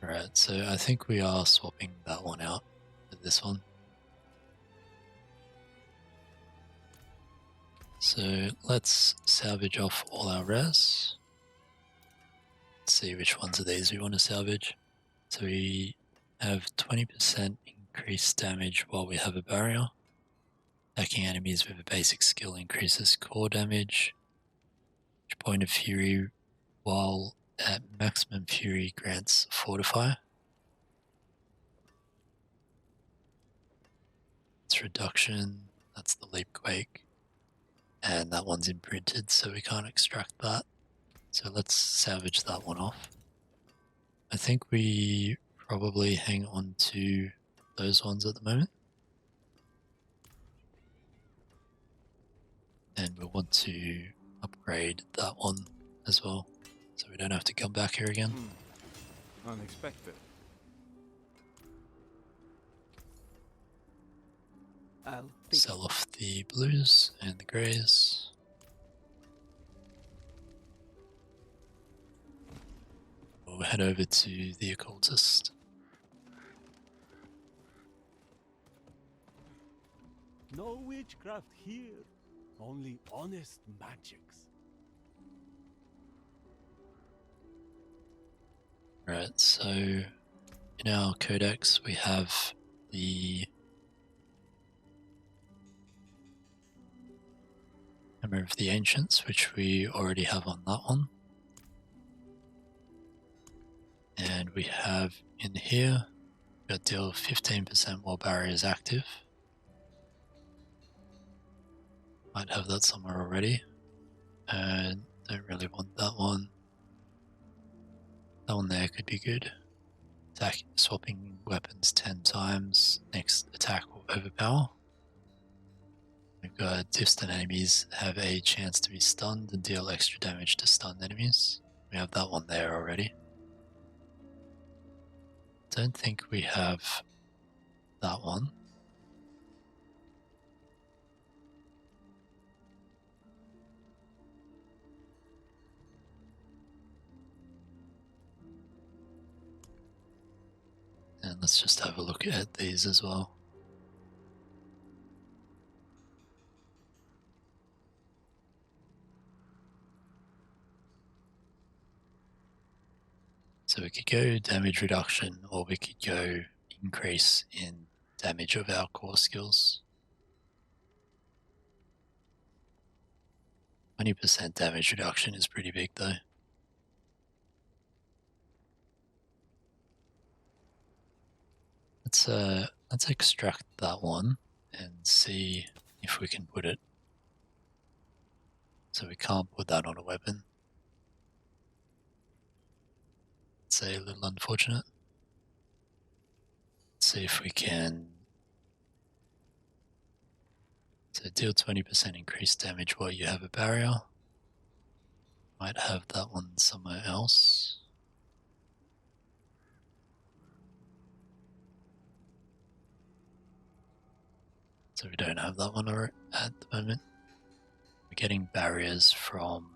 Alright, so I think we are swapping that one out for this one. So let's salvage off all our res. Let's see which ones of these we want to salvage. So we have 20% increased damage while we have a barrier. Attacking enemies with a basic skill increases core damage. Each point of fury while at maximum fury grants fortify. It's reduction, that's the leap quake. And that one's imprinted, so we can't extract that. So let's salvage that one off. I think we probably hang on to those ones at the moment. And we'll want to upgrade that one as well, so we don't have to come back here again. Unexpected. I'll Sell off the blues and the greys. We'll head over to the occultist. No witchcraft here, only honest magics. Right, so in our codex we have the Hammer of the Ancients, which we already have on that one. And we have in here, we got deal 15% while barrier is active. Might have that somewhere already. And don't really want that one. That one there could be good. Attack, swapping weapons 10 times. Next attack will overpower. We've got distant enemies have a chance to be stunned and deal extra damage to stunned enemies. We have that one there already. Don't think we have that one. And let's just have a look at these as well. So we could go damage reduction, or we could go increase in damage of our core skills. 20% damage reduction is pretty big though. Let's extract that one and see if we can put it. So we can't put that on a weapon. It's a little unfortunate. Let's see if we can. So deal 20% increased damage while you have a barrier. Might have that one somewhere else. So we don't have that one at the moment. We're getting barriers from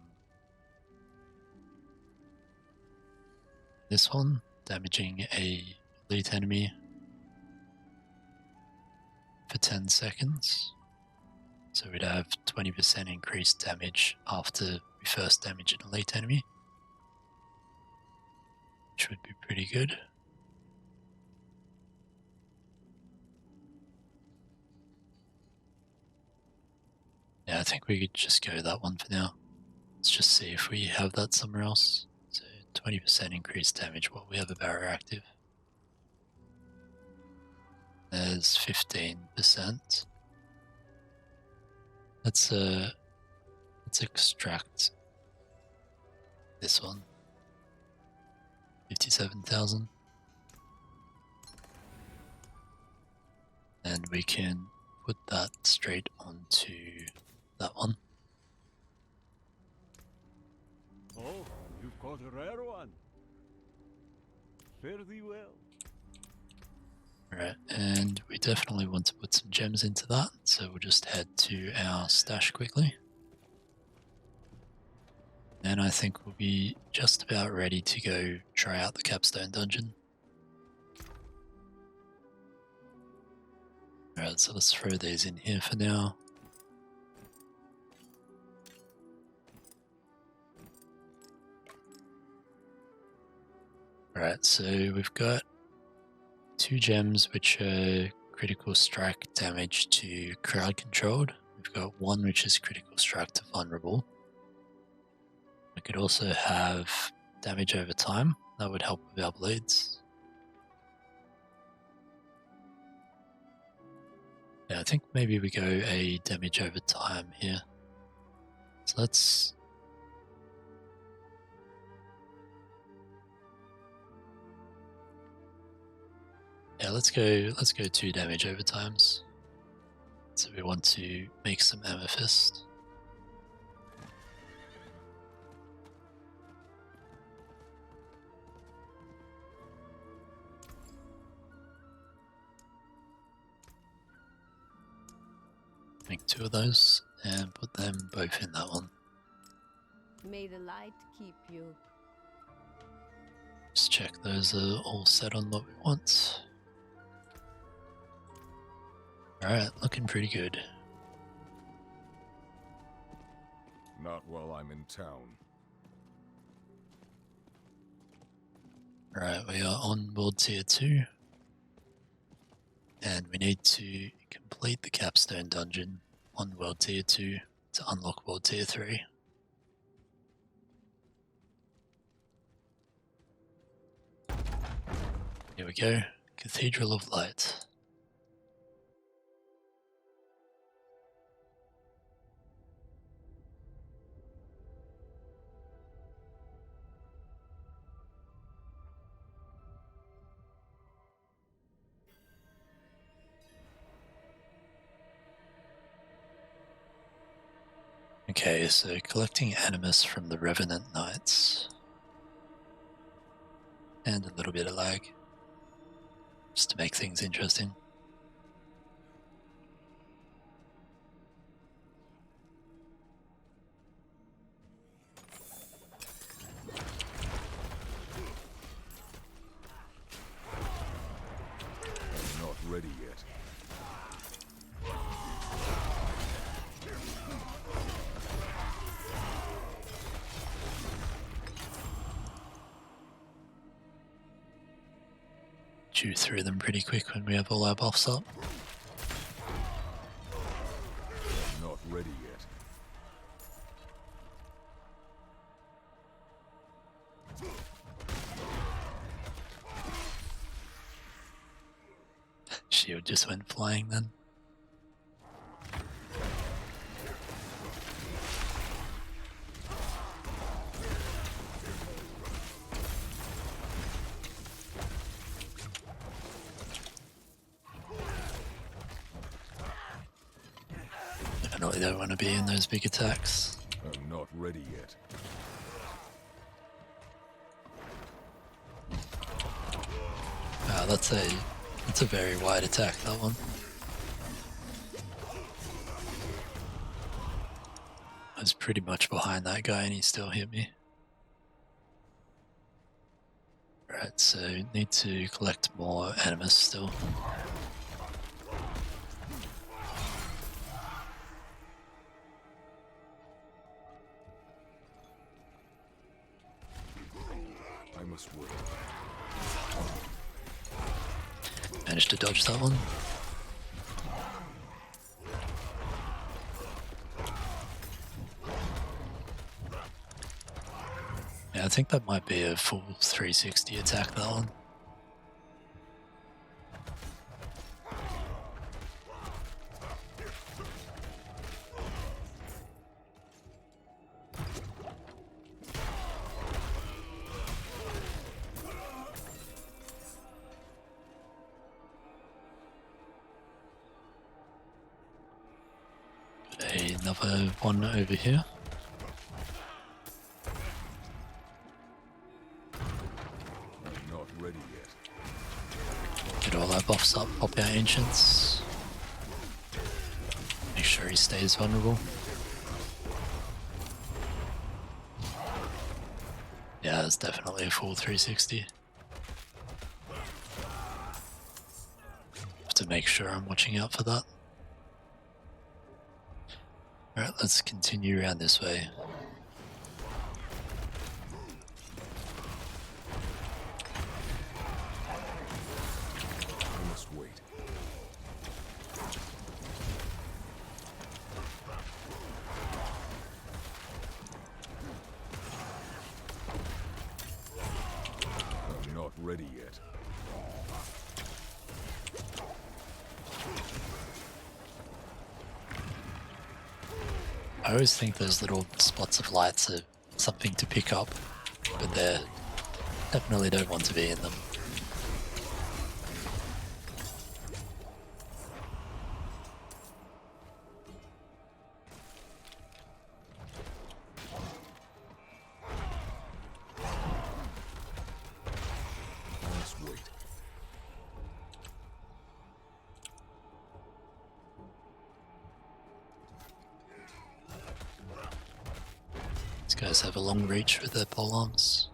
this one, damaging a elite enemy for 10 seconds. So we'd have 20% increased damage after we first damage an elite enemy, which would be pretty good. Yeah, I think we could just go that one for now. Let's just see if we have that somewhere else. So 20% increased damage while we have a barrier active. says 15%. Let's extract this one. 57,000. And we can put that straight onto that one. Oh, you've caught a rare one. Fare thee well. Alright, and we definitely want to put some gems into that, so we'll just head to our stash quickly. And I think we'll be just about ready to go try out the Capstone Dungeon. Alright, so let's throw these in here for now. Alright, so we've got 2 gems which are critical strike damage to crowd controlled. We've got 1 which is critical strike to vulnerable. We could also have damage over time. That would help with our bleeds. Yeah, I think maybe we go a damage over time here. So let's... Yeah, let's go 2 damage over times. So we want to make some amethyst. Make 2 of those and put them both in that one. May the light keep you. Just check those are all set on what we want. Alright, looking pretty good. Not while I'm in town. Alright, we are on world tier 2. And we need to complete the Capstone Dungeon on world tier 2 to unlock world tier 3. Here we go, Cathedral of Light. Okay, so collecting animus from the Revenant Knights. And a little bit of lag. Just to make things interesting. I'm not ready yet. Chew through them pretty quick when we have all our buffs up. I'm not ready yet. Shield just went flying then. Definitely don't want to be in those big attacks. I'm not ready yet. Wow, that's a very wide attack, that one. I was pretty much behind that guy and he still hit me. Right, so need to collect more animus still. I must wait. Managed to dodge that one. Yeah, I think that might be a full 360 attack, that one. another one over here. I'm not ready yet. Get all our buffs up, pop our ancients. Make sure he stays vulnerable. Yeah, that's definitely a full 360. Have to make sure I'm watching out for that. Alright, let's continue around this way. I must wait. I'm not ready yet. I always think those little spots of lights are something to pick up, but they definitely don't want to be in them. I must wait. These guys have a long reach with their pole arms.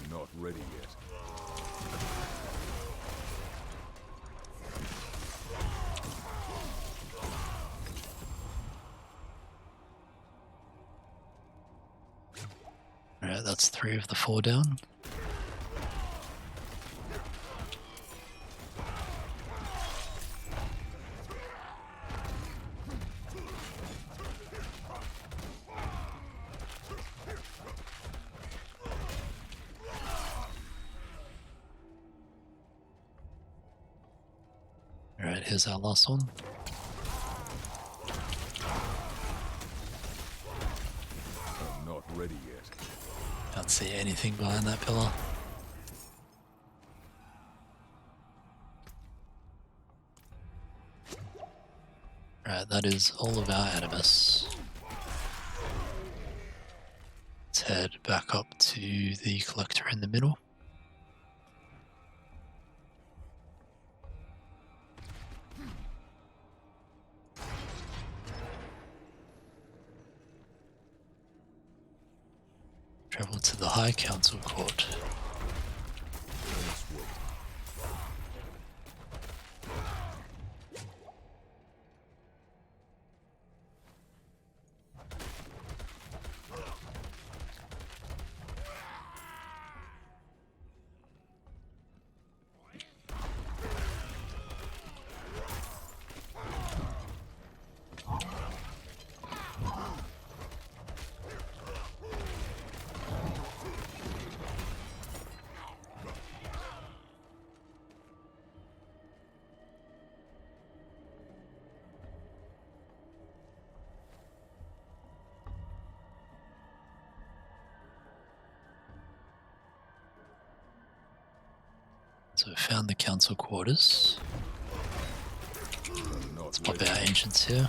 I'm not ready yet. Alright, that's 3 of the 4 down. Alright, here's our last one. I'm not ready yet. Can't see anything behind that pillar. Right, that is all of our animus. Let's head back up to the collector in the middle. Travel to the High Council Court. I must wait. So we found the council quarters. I'm not Let's pop ready. our ancients here.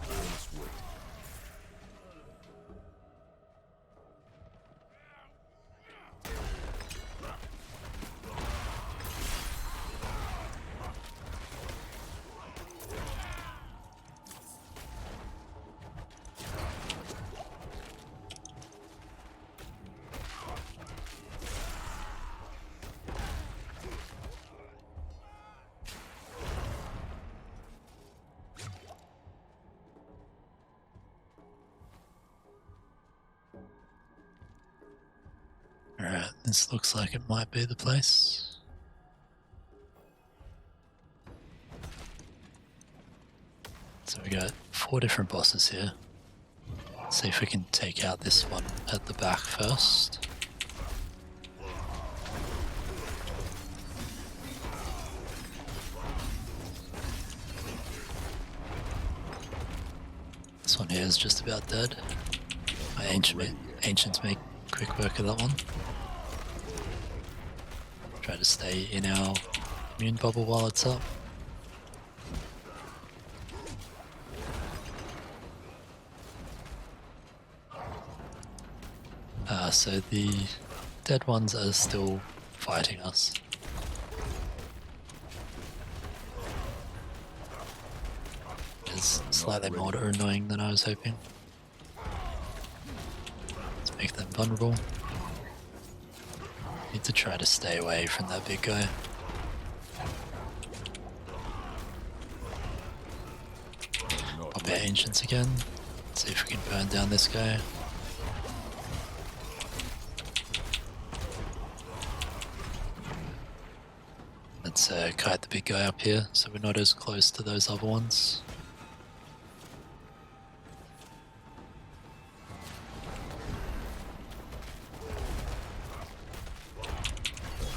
I must wait. Alright, this looks like it might be the place. So we got 4 different bosses here. See if we can take out this one at the back first. This one here is just about dead. My ancients make quick work of that one. Try to stay in our immune bubble while it's up. So the dead ones are still fighting us. It's slightly more annoying than I was hoping. Let's make them vulnerable. Need to try to stay away from that big guy. Pop our ancients again. See if we can burn down this guy. Let's kite the big guy up here so we're not as close to those other ones.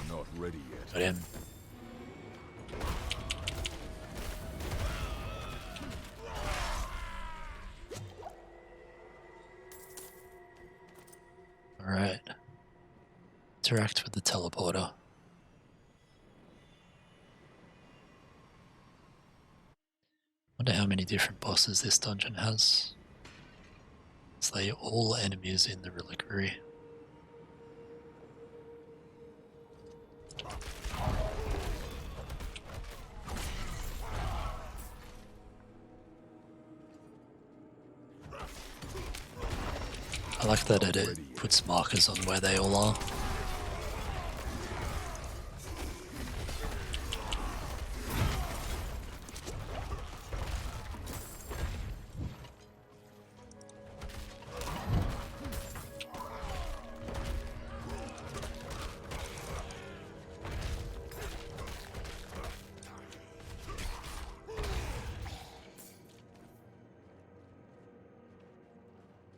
Not ready yet. Got him. Alright. Interact with the teleporter. Wonder how many different bosses this dungeon has. Slay all enemies in the reliquary. I like that it puts markers on where they all are.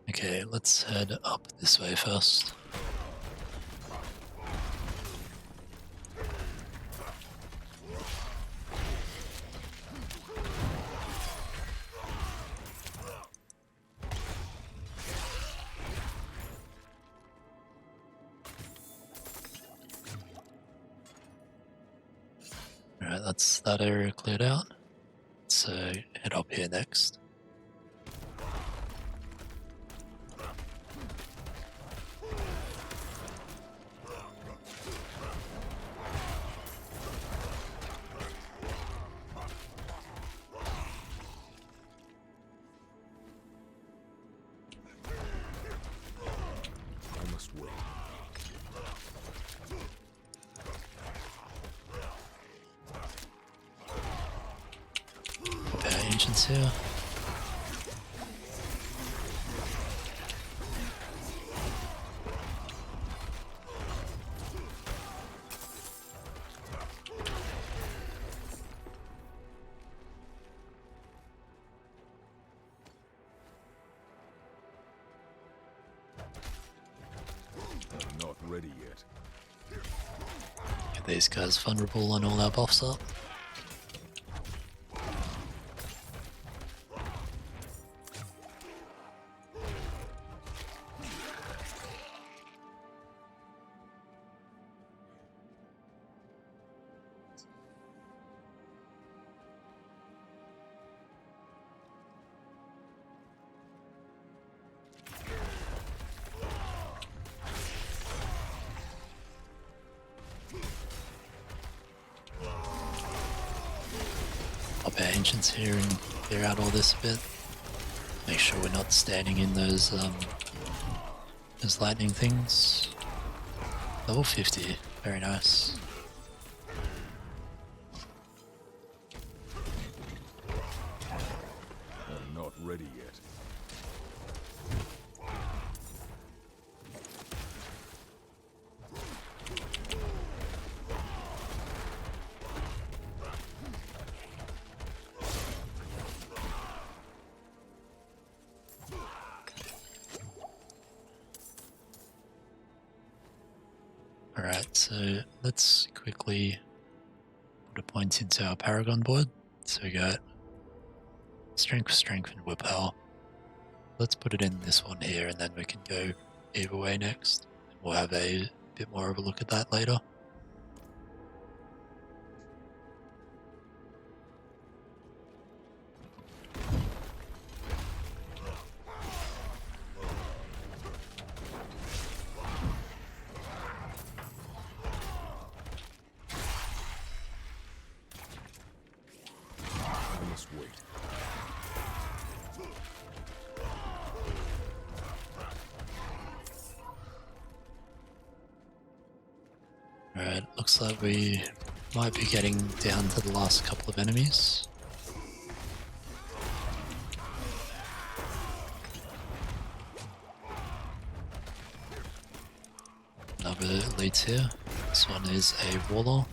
Okay, let's head up this way first. Alright, that's that area cleared out. Let's head up here next. Here. Not ready yet. Get these guys vulnerable and all our buffs up. Pop our ancients here and clear out all this a bit. Make sure we're not standing in those lightning things. Level 50, very nice. I'm not ready yet. Alright, so let's quickly put a point into our Paragon board. So we got Strength, Strength, and Willpower. Let's put it in this one here, and then we can go either way next. We'll have a bit more of a look at that later. Alright, looks like we might be getting down to the last couple of enemies. Another elites here. This one is a Warlord.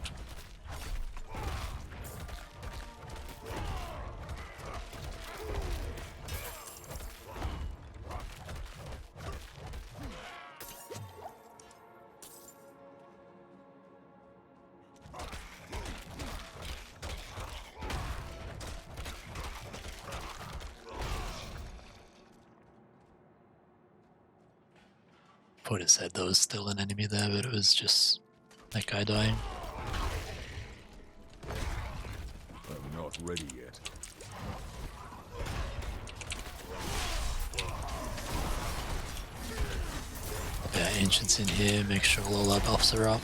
Would have said there was still an enemy there, but it was just that guy dying. I'm not ready yet. Yeah, Ancients in here, make sure all our buffs are up.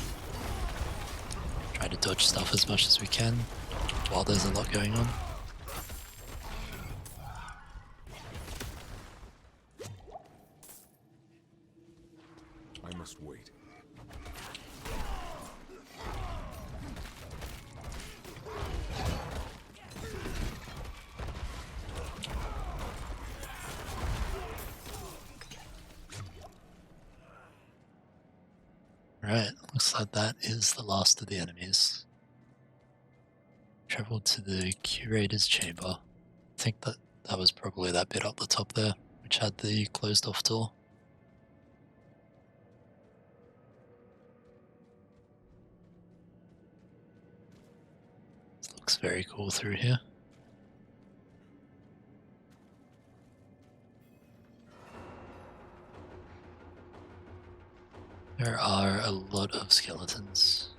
Try to dodge stuff as much as we can while there's a lot going on. I must wait. Right, looks like that is the last of the enemies. Travel to the Curator's Chamber. I think that was probably that bit up the top there, which had the closed off door. This looks very cool through here. There are a lot of skeletons.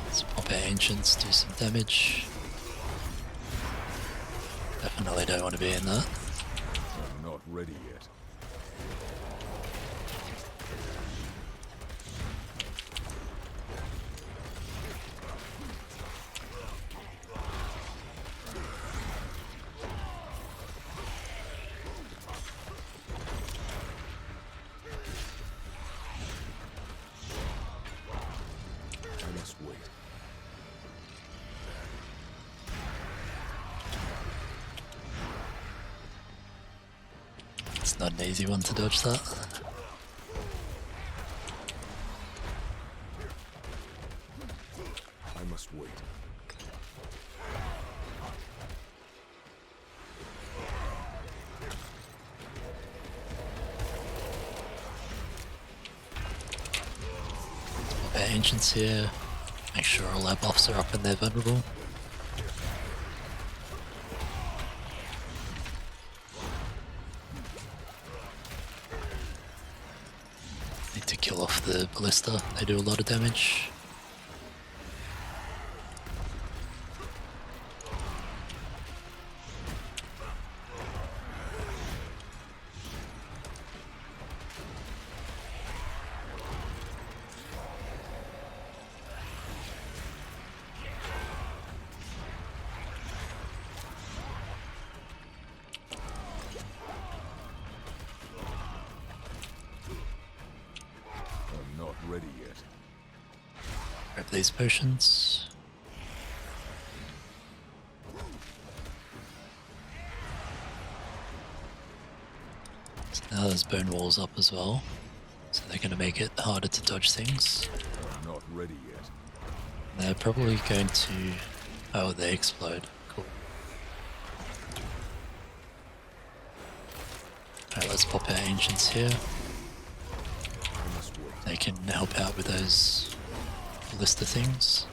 Let's pop our Ancients, do some damage. Definitely don't want to be in that. I'm not ready yet. It's not an easy one to dodge that. I must wait. Our Ancients here, make sure all our buffs are up and they're vulnerable. Need to kill off the ballista, they do a lot of damage. Ready yet. Grab these potions. So now there's bone walls up as well, so they're going to make it harder to dodge things. I'm not ready yet. They're probably going to Oh, they explode. Cool. Alright, let's pop our ancients here. I must wait. They can help out with those ballista things.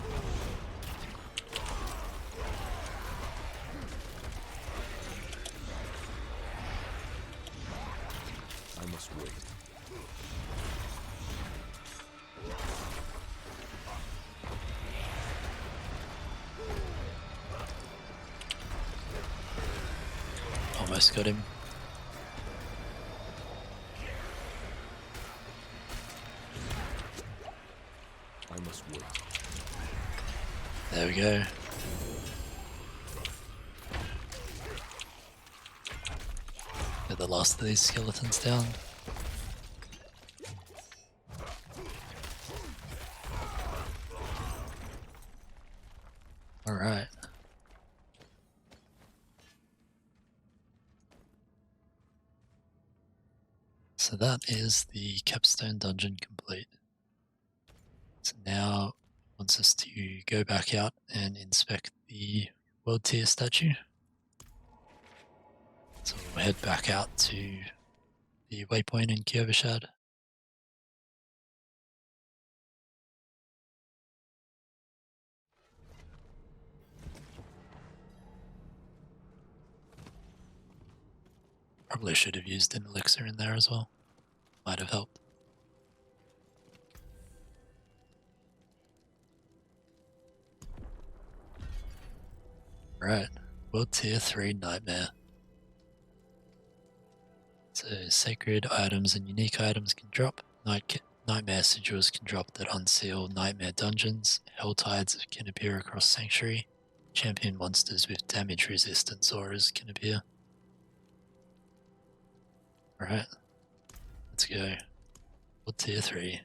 I must wait. Almost got him. I must wait. There we go. Get the last of these skeletons down. Alright. So that is the Capstone Dungeon complete. So now it wants us to go back out and inspect the world tier statue. So we'll head back out to the waypoint in Kehjistan. Probably should have used an elixir in there as well. Might have helped. Right, World Tier 3 Nightmare. So sacred items and unique items can drop. Nightmare sigils can drop that unseal nightmare dungeons. Hell tides can appear across Sanctuary. Champion monsters with damage resistance auras can appear. Alright, let's go. World Tier 3.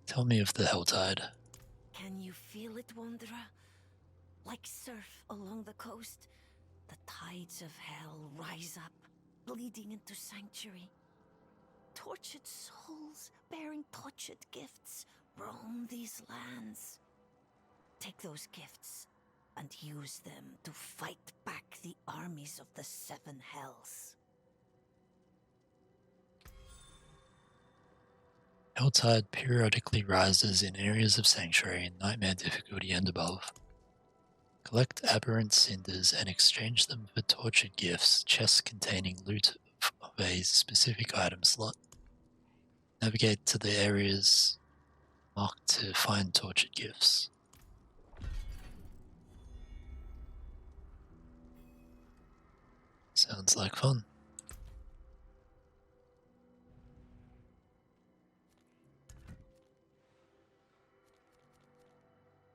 Tell me of the Helltide. Can you feel it, Wanderer? Like surf along the coast, the tides of hell rise up, bleeding into Sanctuary. Tortured souls bearing tortured gifts roam these lands. Take those gifts and use them to fight back the armies of the Seven Hells. Helltide periodically rises in areas of Sanctuary in Nightmare difficulty and above. Collect aberrant cinders and exchange them for tortured gifts, chests containing loot of a specific item slot. Navigate to the areas marked to find tortured gifts. Sounds like fun.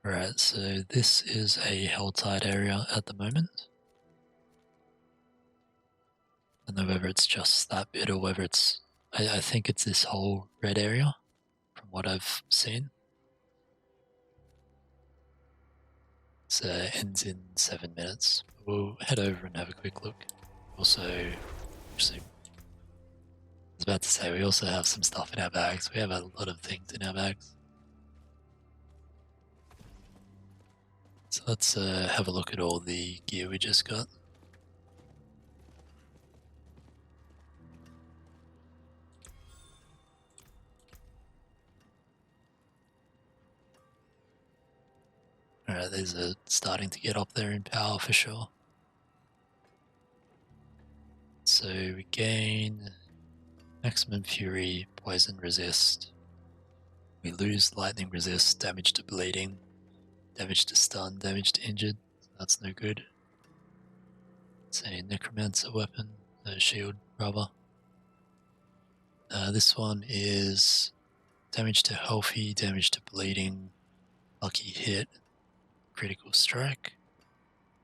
Alright, so this is a Helltide area at the moment. I don't know whether it's just that bit or whether it's... I think it's this whole red area, from what I've seen. So it ends in 7 minutes. We'll head over and have a quick look. Also, actually, I was about to say, we also have some stuff in our bags. We have a lot of things in our bags. So let's have a look at all the gear we just got. Alright, these are starting to get up there in power for sure. So we gain maximum fury, poison resist. We lose lightning resist, damage to bleeding, damage to stun, damage to injured. That's no good. It's a necromancer weapon, a shield rather. This one is damage to healthy, damage to bleeding, lucky hit, critical strike.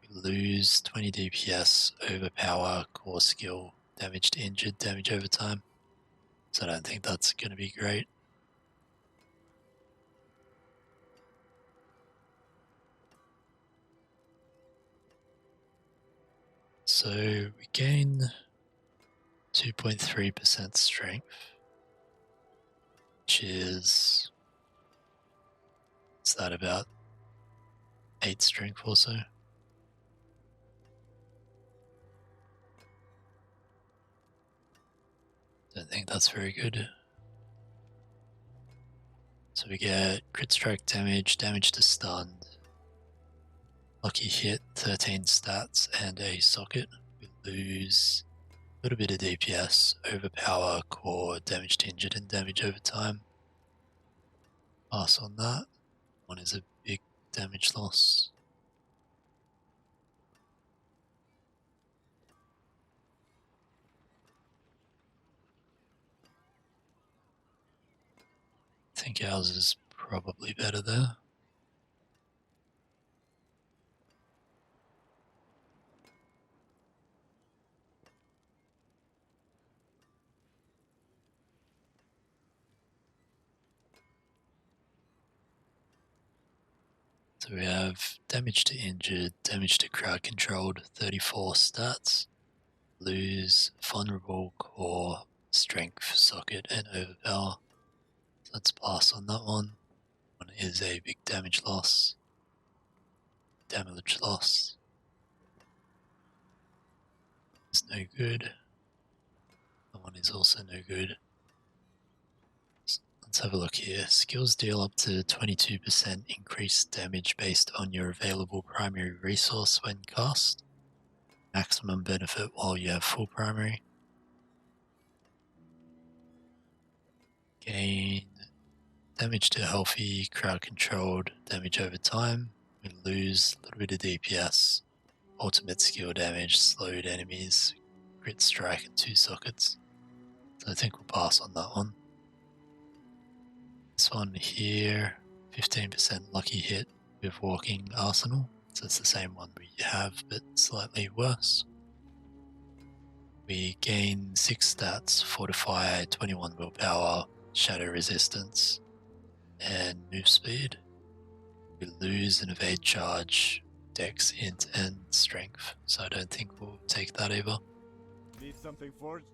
We lose 20 DPS, overpower, core skill, damage to injured, damage over time. So I don't think that's going to be great. So we gain 2.3% strength, which is that about 8 strength or so? Don't think that's very good. So we get crit strike damage, damage to stunned, lucky hit, 13 stats, and a socket. We lose a little bit of DPS, overpower, core, damage to injured, and damage over time. Pass on that. One is a big damage loss. I think ours is probably better there. So we have damage to injured, damage to crowd controlled, 34 stats, lose, vulnerable, core, strength, socket, and overpower. So let's pass on that one. One is a big damage loss. Damage loss. It's no good. That one is also no good. Let's have a look here. Skills deal up to 22% increased damage based on your available primary resource when cast. Maximum benefit while you have full primary. Gain damage to healthy, crowd controlled, damage over time. We lose a little bit of DPS. Ultimate skill damage, slowed enemies, crit strike, and 2 sockets. So I think we'll pass on that one. This one here, 15% lucky hit with Walking Arsenal. So it's the same one we have, but slightly worse. We gain 6 stats, Fortify, 21 willpower, Shadow resistance, and move speed. We lose an evade charge, dex, int, and strength. So I don't think we'll take that either. Need something forged?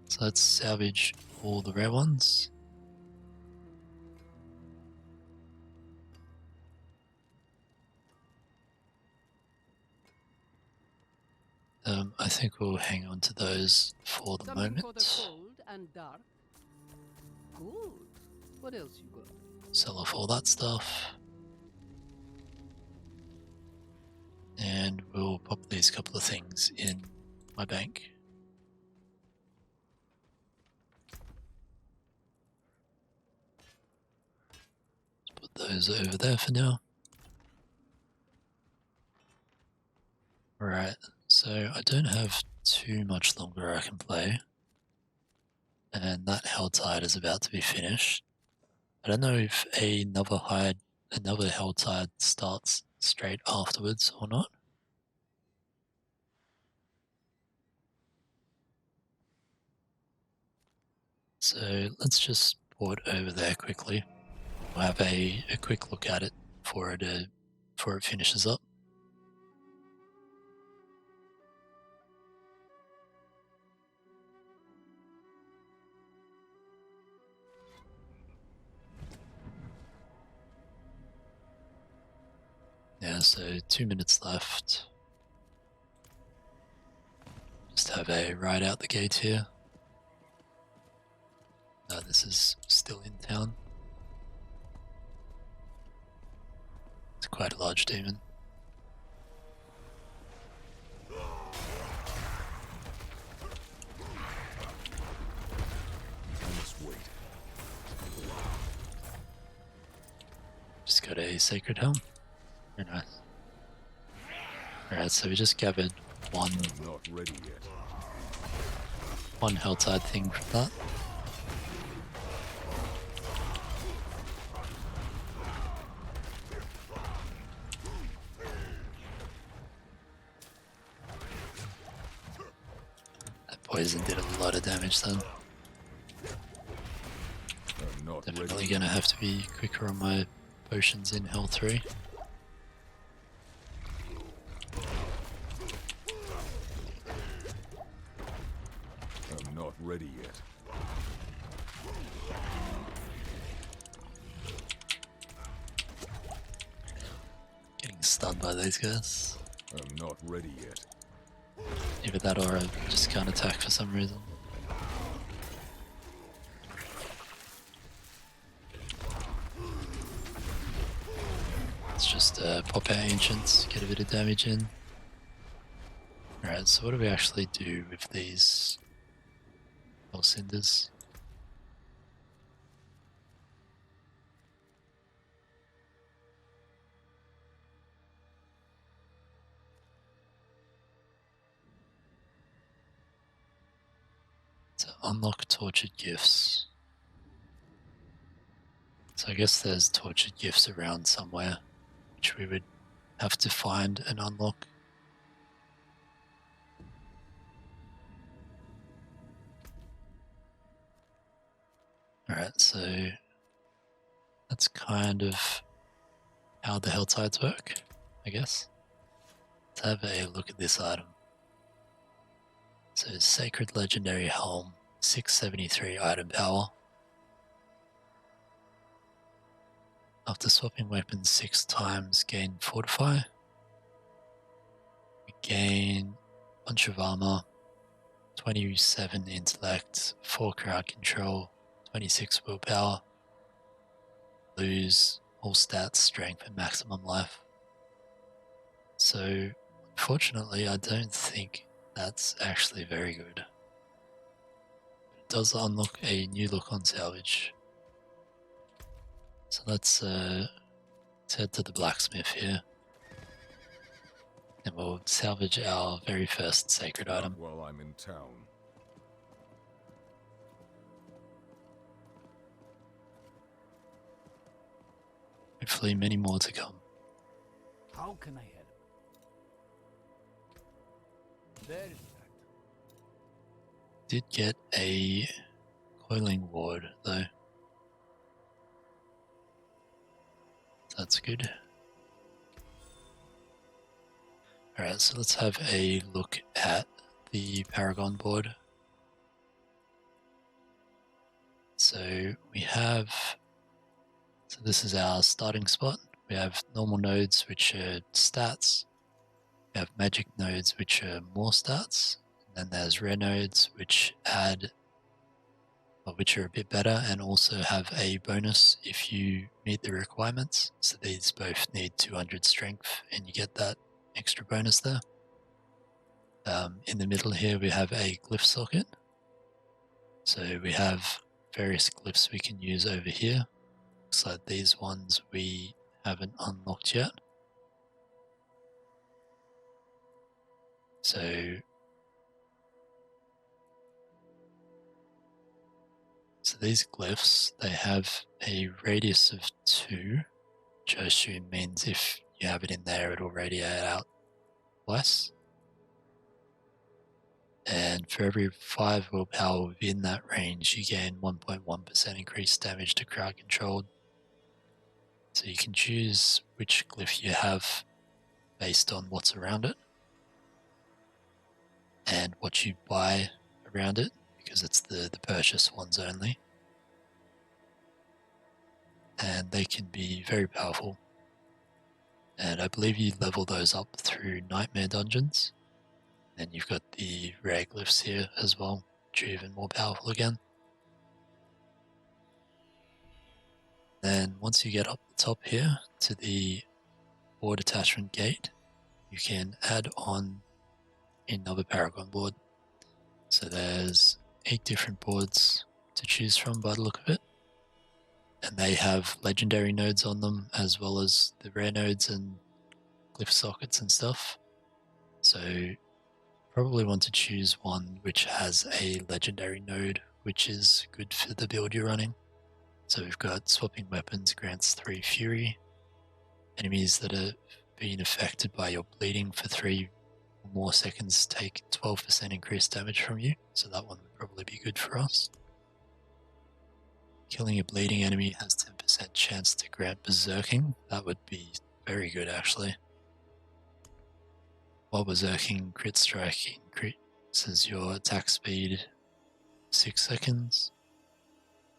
So let's salvage all the rare ones. I think we'll hang on to those for the Something moment. for the cold and dark. Good. What else you got? Sell off all that stuff. And we'll pop these couple of things in my bank. Let's put those over there for now. Alright, so I don't have too much longer I can play. And that Helltide is about to be finished. I don't know if another Helltide starts straight afterwards or not. So let's just port over there quickly. We'll have a quick look at it before it finishes up. Yeah, so 2 minutes left. Just have a ride out the gate here. No, this is still in town. It's quite a large demon. I must wait. Just got a Sacred Helm. Very nice. Alright, so we just gathered one Not ready yet. Helltide thing from that. That poison did a lot of damage then. I'm not Definitely ready. gonna have to be quicker on my potions in Hell 3. stunned by these guys. I'm not ready yet. Either that or I just can't attack for some reason. Let's just pop our ancients, get a bit of damage in. Alright, so what do we actually do with these Hell Cinders? To unlock tortured gifts. So I guess there's tortured gifts around somewhere, which we would have to find and unlock. Alright, so that's kind of how the Helltides work, I guess. Let's have a look at this item. So Sacred Legendary Helm, 673 item power. After swapping weapons 6 times, gain Fortify. We gain a bunch of armor, 27 intellect, 4 crowd control, 26 willpower. Lose all stats, strength, and maximum life. So, unfortunately, I don't think that's actually very good. It does unlock a new look on salvage. So let's head to the blacksmith here. And we'll salvage our very first sacred item. While I'm in town. Hopefully many more to come. How can I help? There is that. Did get a coiling ward though. That's good. Alright, so let's have a look at the Paragon board. So we have, so this is our starting spot. We have normal nodes, which are stats. We have magic nodes, which are more stats. And then there's rare nodes, which add, or which are a bit better and also have a bonus if you meet the requirements. So these both need 200 strength and you get that extra bonus there. In the middle here we have a glyph socket. So we have various glyphs we can use over here. Looks like these ones we haven't unlocked yet. So these glyphs, they have a radius of 2, which I assume means if you have it in there, it'll radiate out less. And for every 5 willpower within that range, you gain 1.1% increased damage to crowd controlled. So you can choose which glyph you have based on what's around it and what you buy around it, because it's the purchase ones only. And they can be very powerful. And I believe you level those up through Nightmare Dungeons. Then you've got the rare glyphs here as well, which are even more powerful again. Then once you get up the top here to the board attachment gate, you can add on another Paragon board. So there's 8 different boards to choose from by the look of it. And they have legendary nodes on them as well as the rare nodes and glyph sockets and stuff. So probably want to choose one which has a legendary node, which is good for the build you're running. So we've got swapping weapons grants 3 fury. Enemies that are being affected by your bleeding for 3 or more seconds take 12% increased damage from you. So that one would probably be good for us. Killing a bleeding enemy has 10% chance to grant berserking. That would be very good actually. While berserking, crit strike increases your attack speed 6 seconds.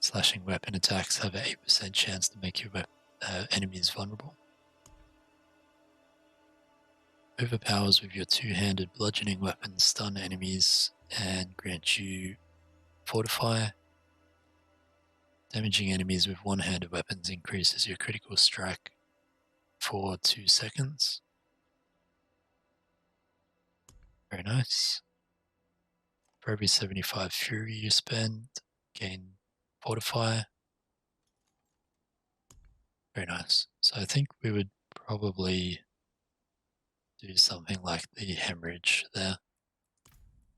Slashing weapon attacks have an 8% chance to make your enemies vulnerable. overpowers with your two-handed bludgeoning weapon, stun enemies, and grant you Fortify. Damaging enemies with one-handed weapons increases your critical strike for 2 seconds. Very nice. For every 75 Fury you spend, gain Fortify. Very nice. So I think we would probably do something like the Hemorrhage there.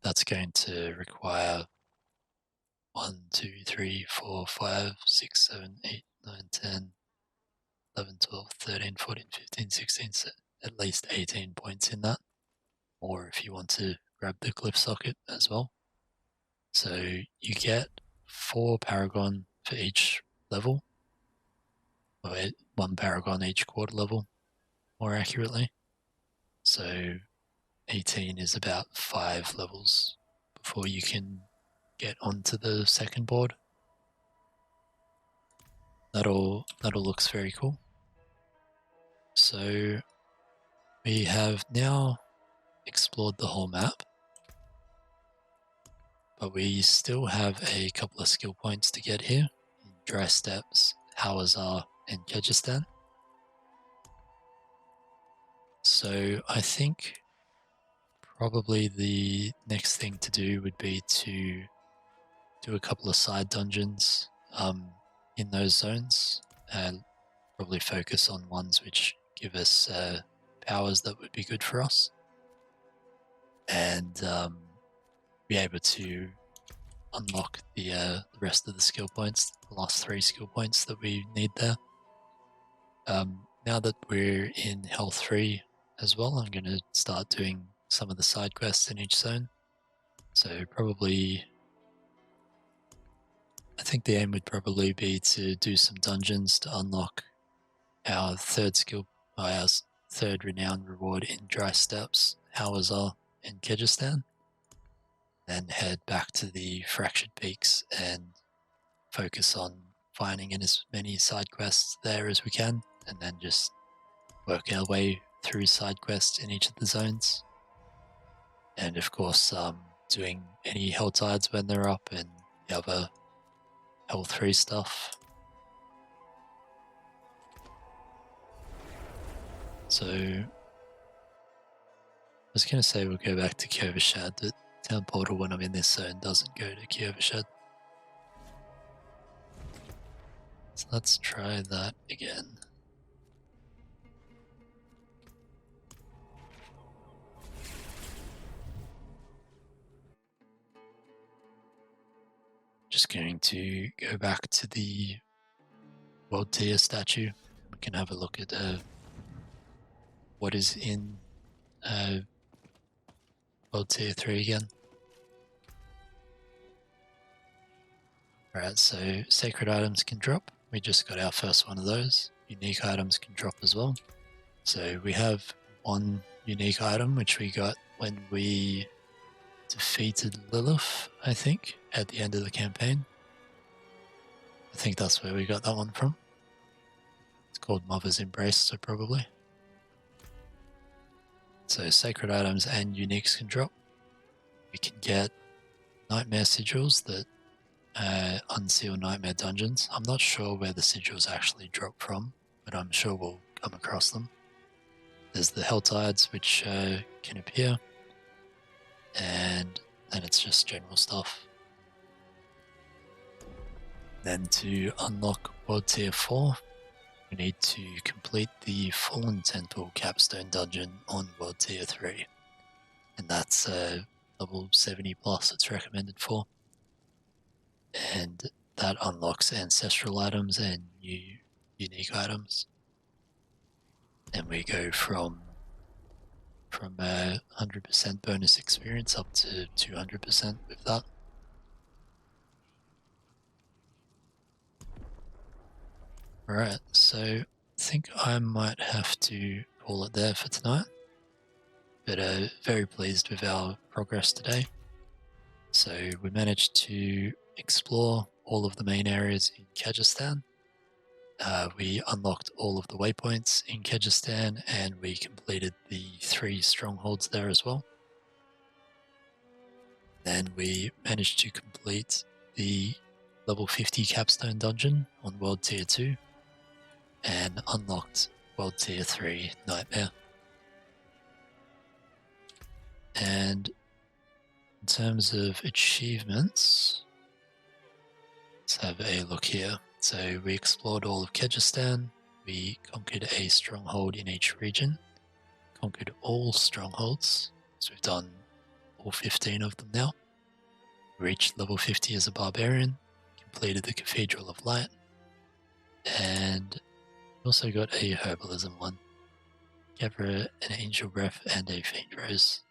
That's going to require 1, 2, 3, 4, 5, 6, 7, 8, 9, 10, 11, 12, 13, 14, 15, 16, at least 18 points in that. Or if you want to grab the glyph socket as well. So you get 4 Paragon for each level, or 1 Paragon each quarter level, more accurately. So 18 is about 5 levels before you can get onto the second board. That all looks very cool. So we have now explored the whole map, but we still have a couple of skill points to get here in Dry Steppes, Hawazar, and Kehjistan. So I think probably the next thing to do would be to do a couple of side dungeons in those zones, and probably focus on ones which give us powers that would be good for us, and be able to unlock the rest of the skill points, the last 3 skill points that we need there. Now that we're in Health 3 as well, I'm going to start doing some of the side quests in each zone. So probably, I think the aim would probably be to do some dungeons to unlock our third Renown reward in Dry Steppes, Hawazar, and Kehjistan. Then head back to the Fractured Peaks and focus on finding in as many side quests there as we can, and then just work our way through side quests in each of the zones. And of course, doing any Hell Tides when they're up and the other Hell 3 stuff. So, I was going to say we'll go back to Kehjistan, but Town Portal when I'm in this zone doesn't go to Kehjistan. So let's try that again. Just going to go back to the World Tier statue. We can have a look at what is in World Tier 3 again. Alright, so sacred items can drop. We just got our first one of those. Unique items can drop as well. So we have one unique item which we got when we defeated Lilith, I think, at the end of the campaign. I think that's where we got that one from. It's called Mother's Embrace, so probably. So sacred items and uniques can drop. We can get nightmare sigils that unseal nightmare dungeons. I'm not sure where the sigils actually drop from, but I'm sure we'll come across them. There's the Hell Tides, which can appear, and then it's just general stuff. Then to unlock World Tier 4, we need to complete the Fallen Temple Capstone Dungeon on World Tier 3. And that's level 70 plus it's recommended for. And that unlocks ancestral items and new unique items. And we go from 100% bonus experience up to 200% with that. Alright, so I think I might have to call it there for tonight. But very pleased with our progress today. So we managed to explore all of the main areas in Kehjistan. we unlocked all of the waypoints in Kehjistan, and we completed the 3 strongholds there as well. Then we managed to complete the level 50 Capstone Dungeon on World Tier 2 and unlocked World Tier 3 Nightmare. And in terms of achievements, let's have a look here. So we explored all of Kehjistan, we conquered a stronghold in each region, conquered all strongholds, so we've done all 15 of them now, reached level 50 as a Barbarian, completed the Cathedral of Light, and also got a Herbalism one. Gave her an Angel Breath and a Fiend Rose.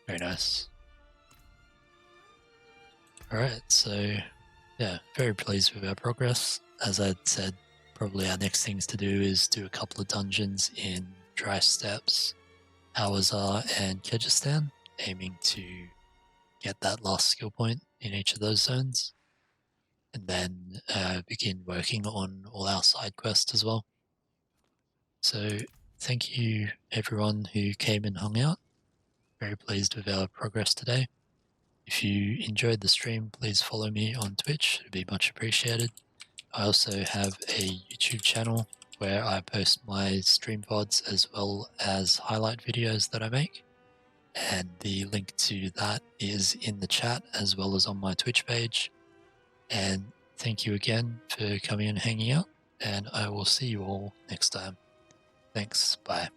Very nice. Alright, so yeah, very pleased with our progress. As I said, probably our next things to do is do a couple of dungeons in Dry Steppes, Awazar and Kehjistan, aiming to get that last skill point in each of those zones, and then begin working on all our side quests as well. So thank you everyone who came and hung out. Very pleased with our progress today. If you enjoyed the stream, please follow me on Twitch, it would be much appreciated. I also have a YouTube channel where I post my stream VODs as well as highlight videos that I make, and the link to that is in the chat as well as on my Twitch page. And thank you again for coming and hanging out, and I will see you all next time. Thanks, bye.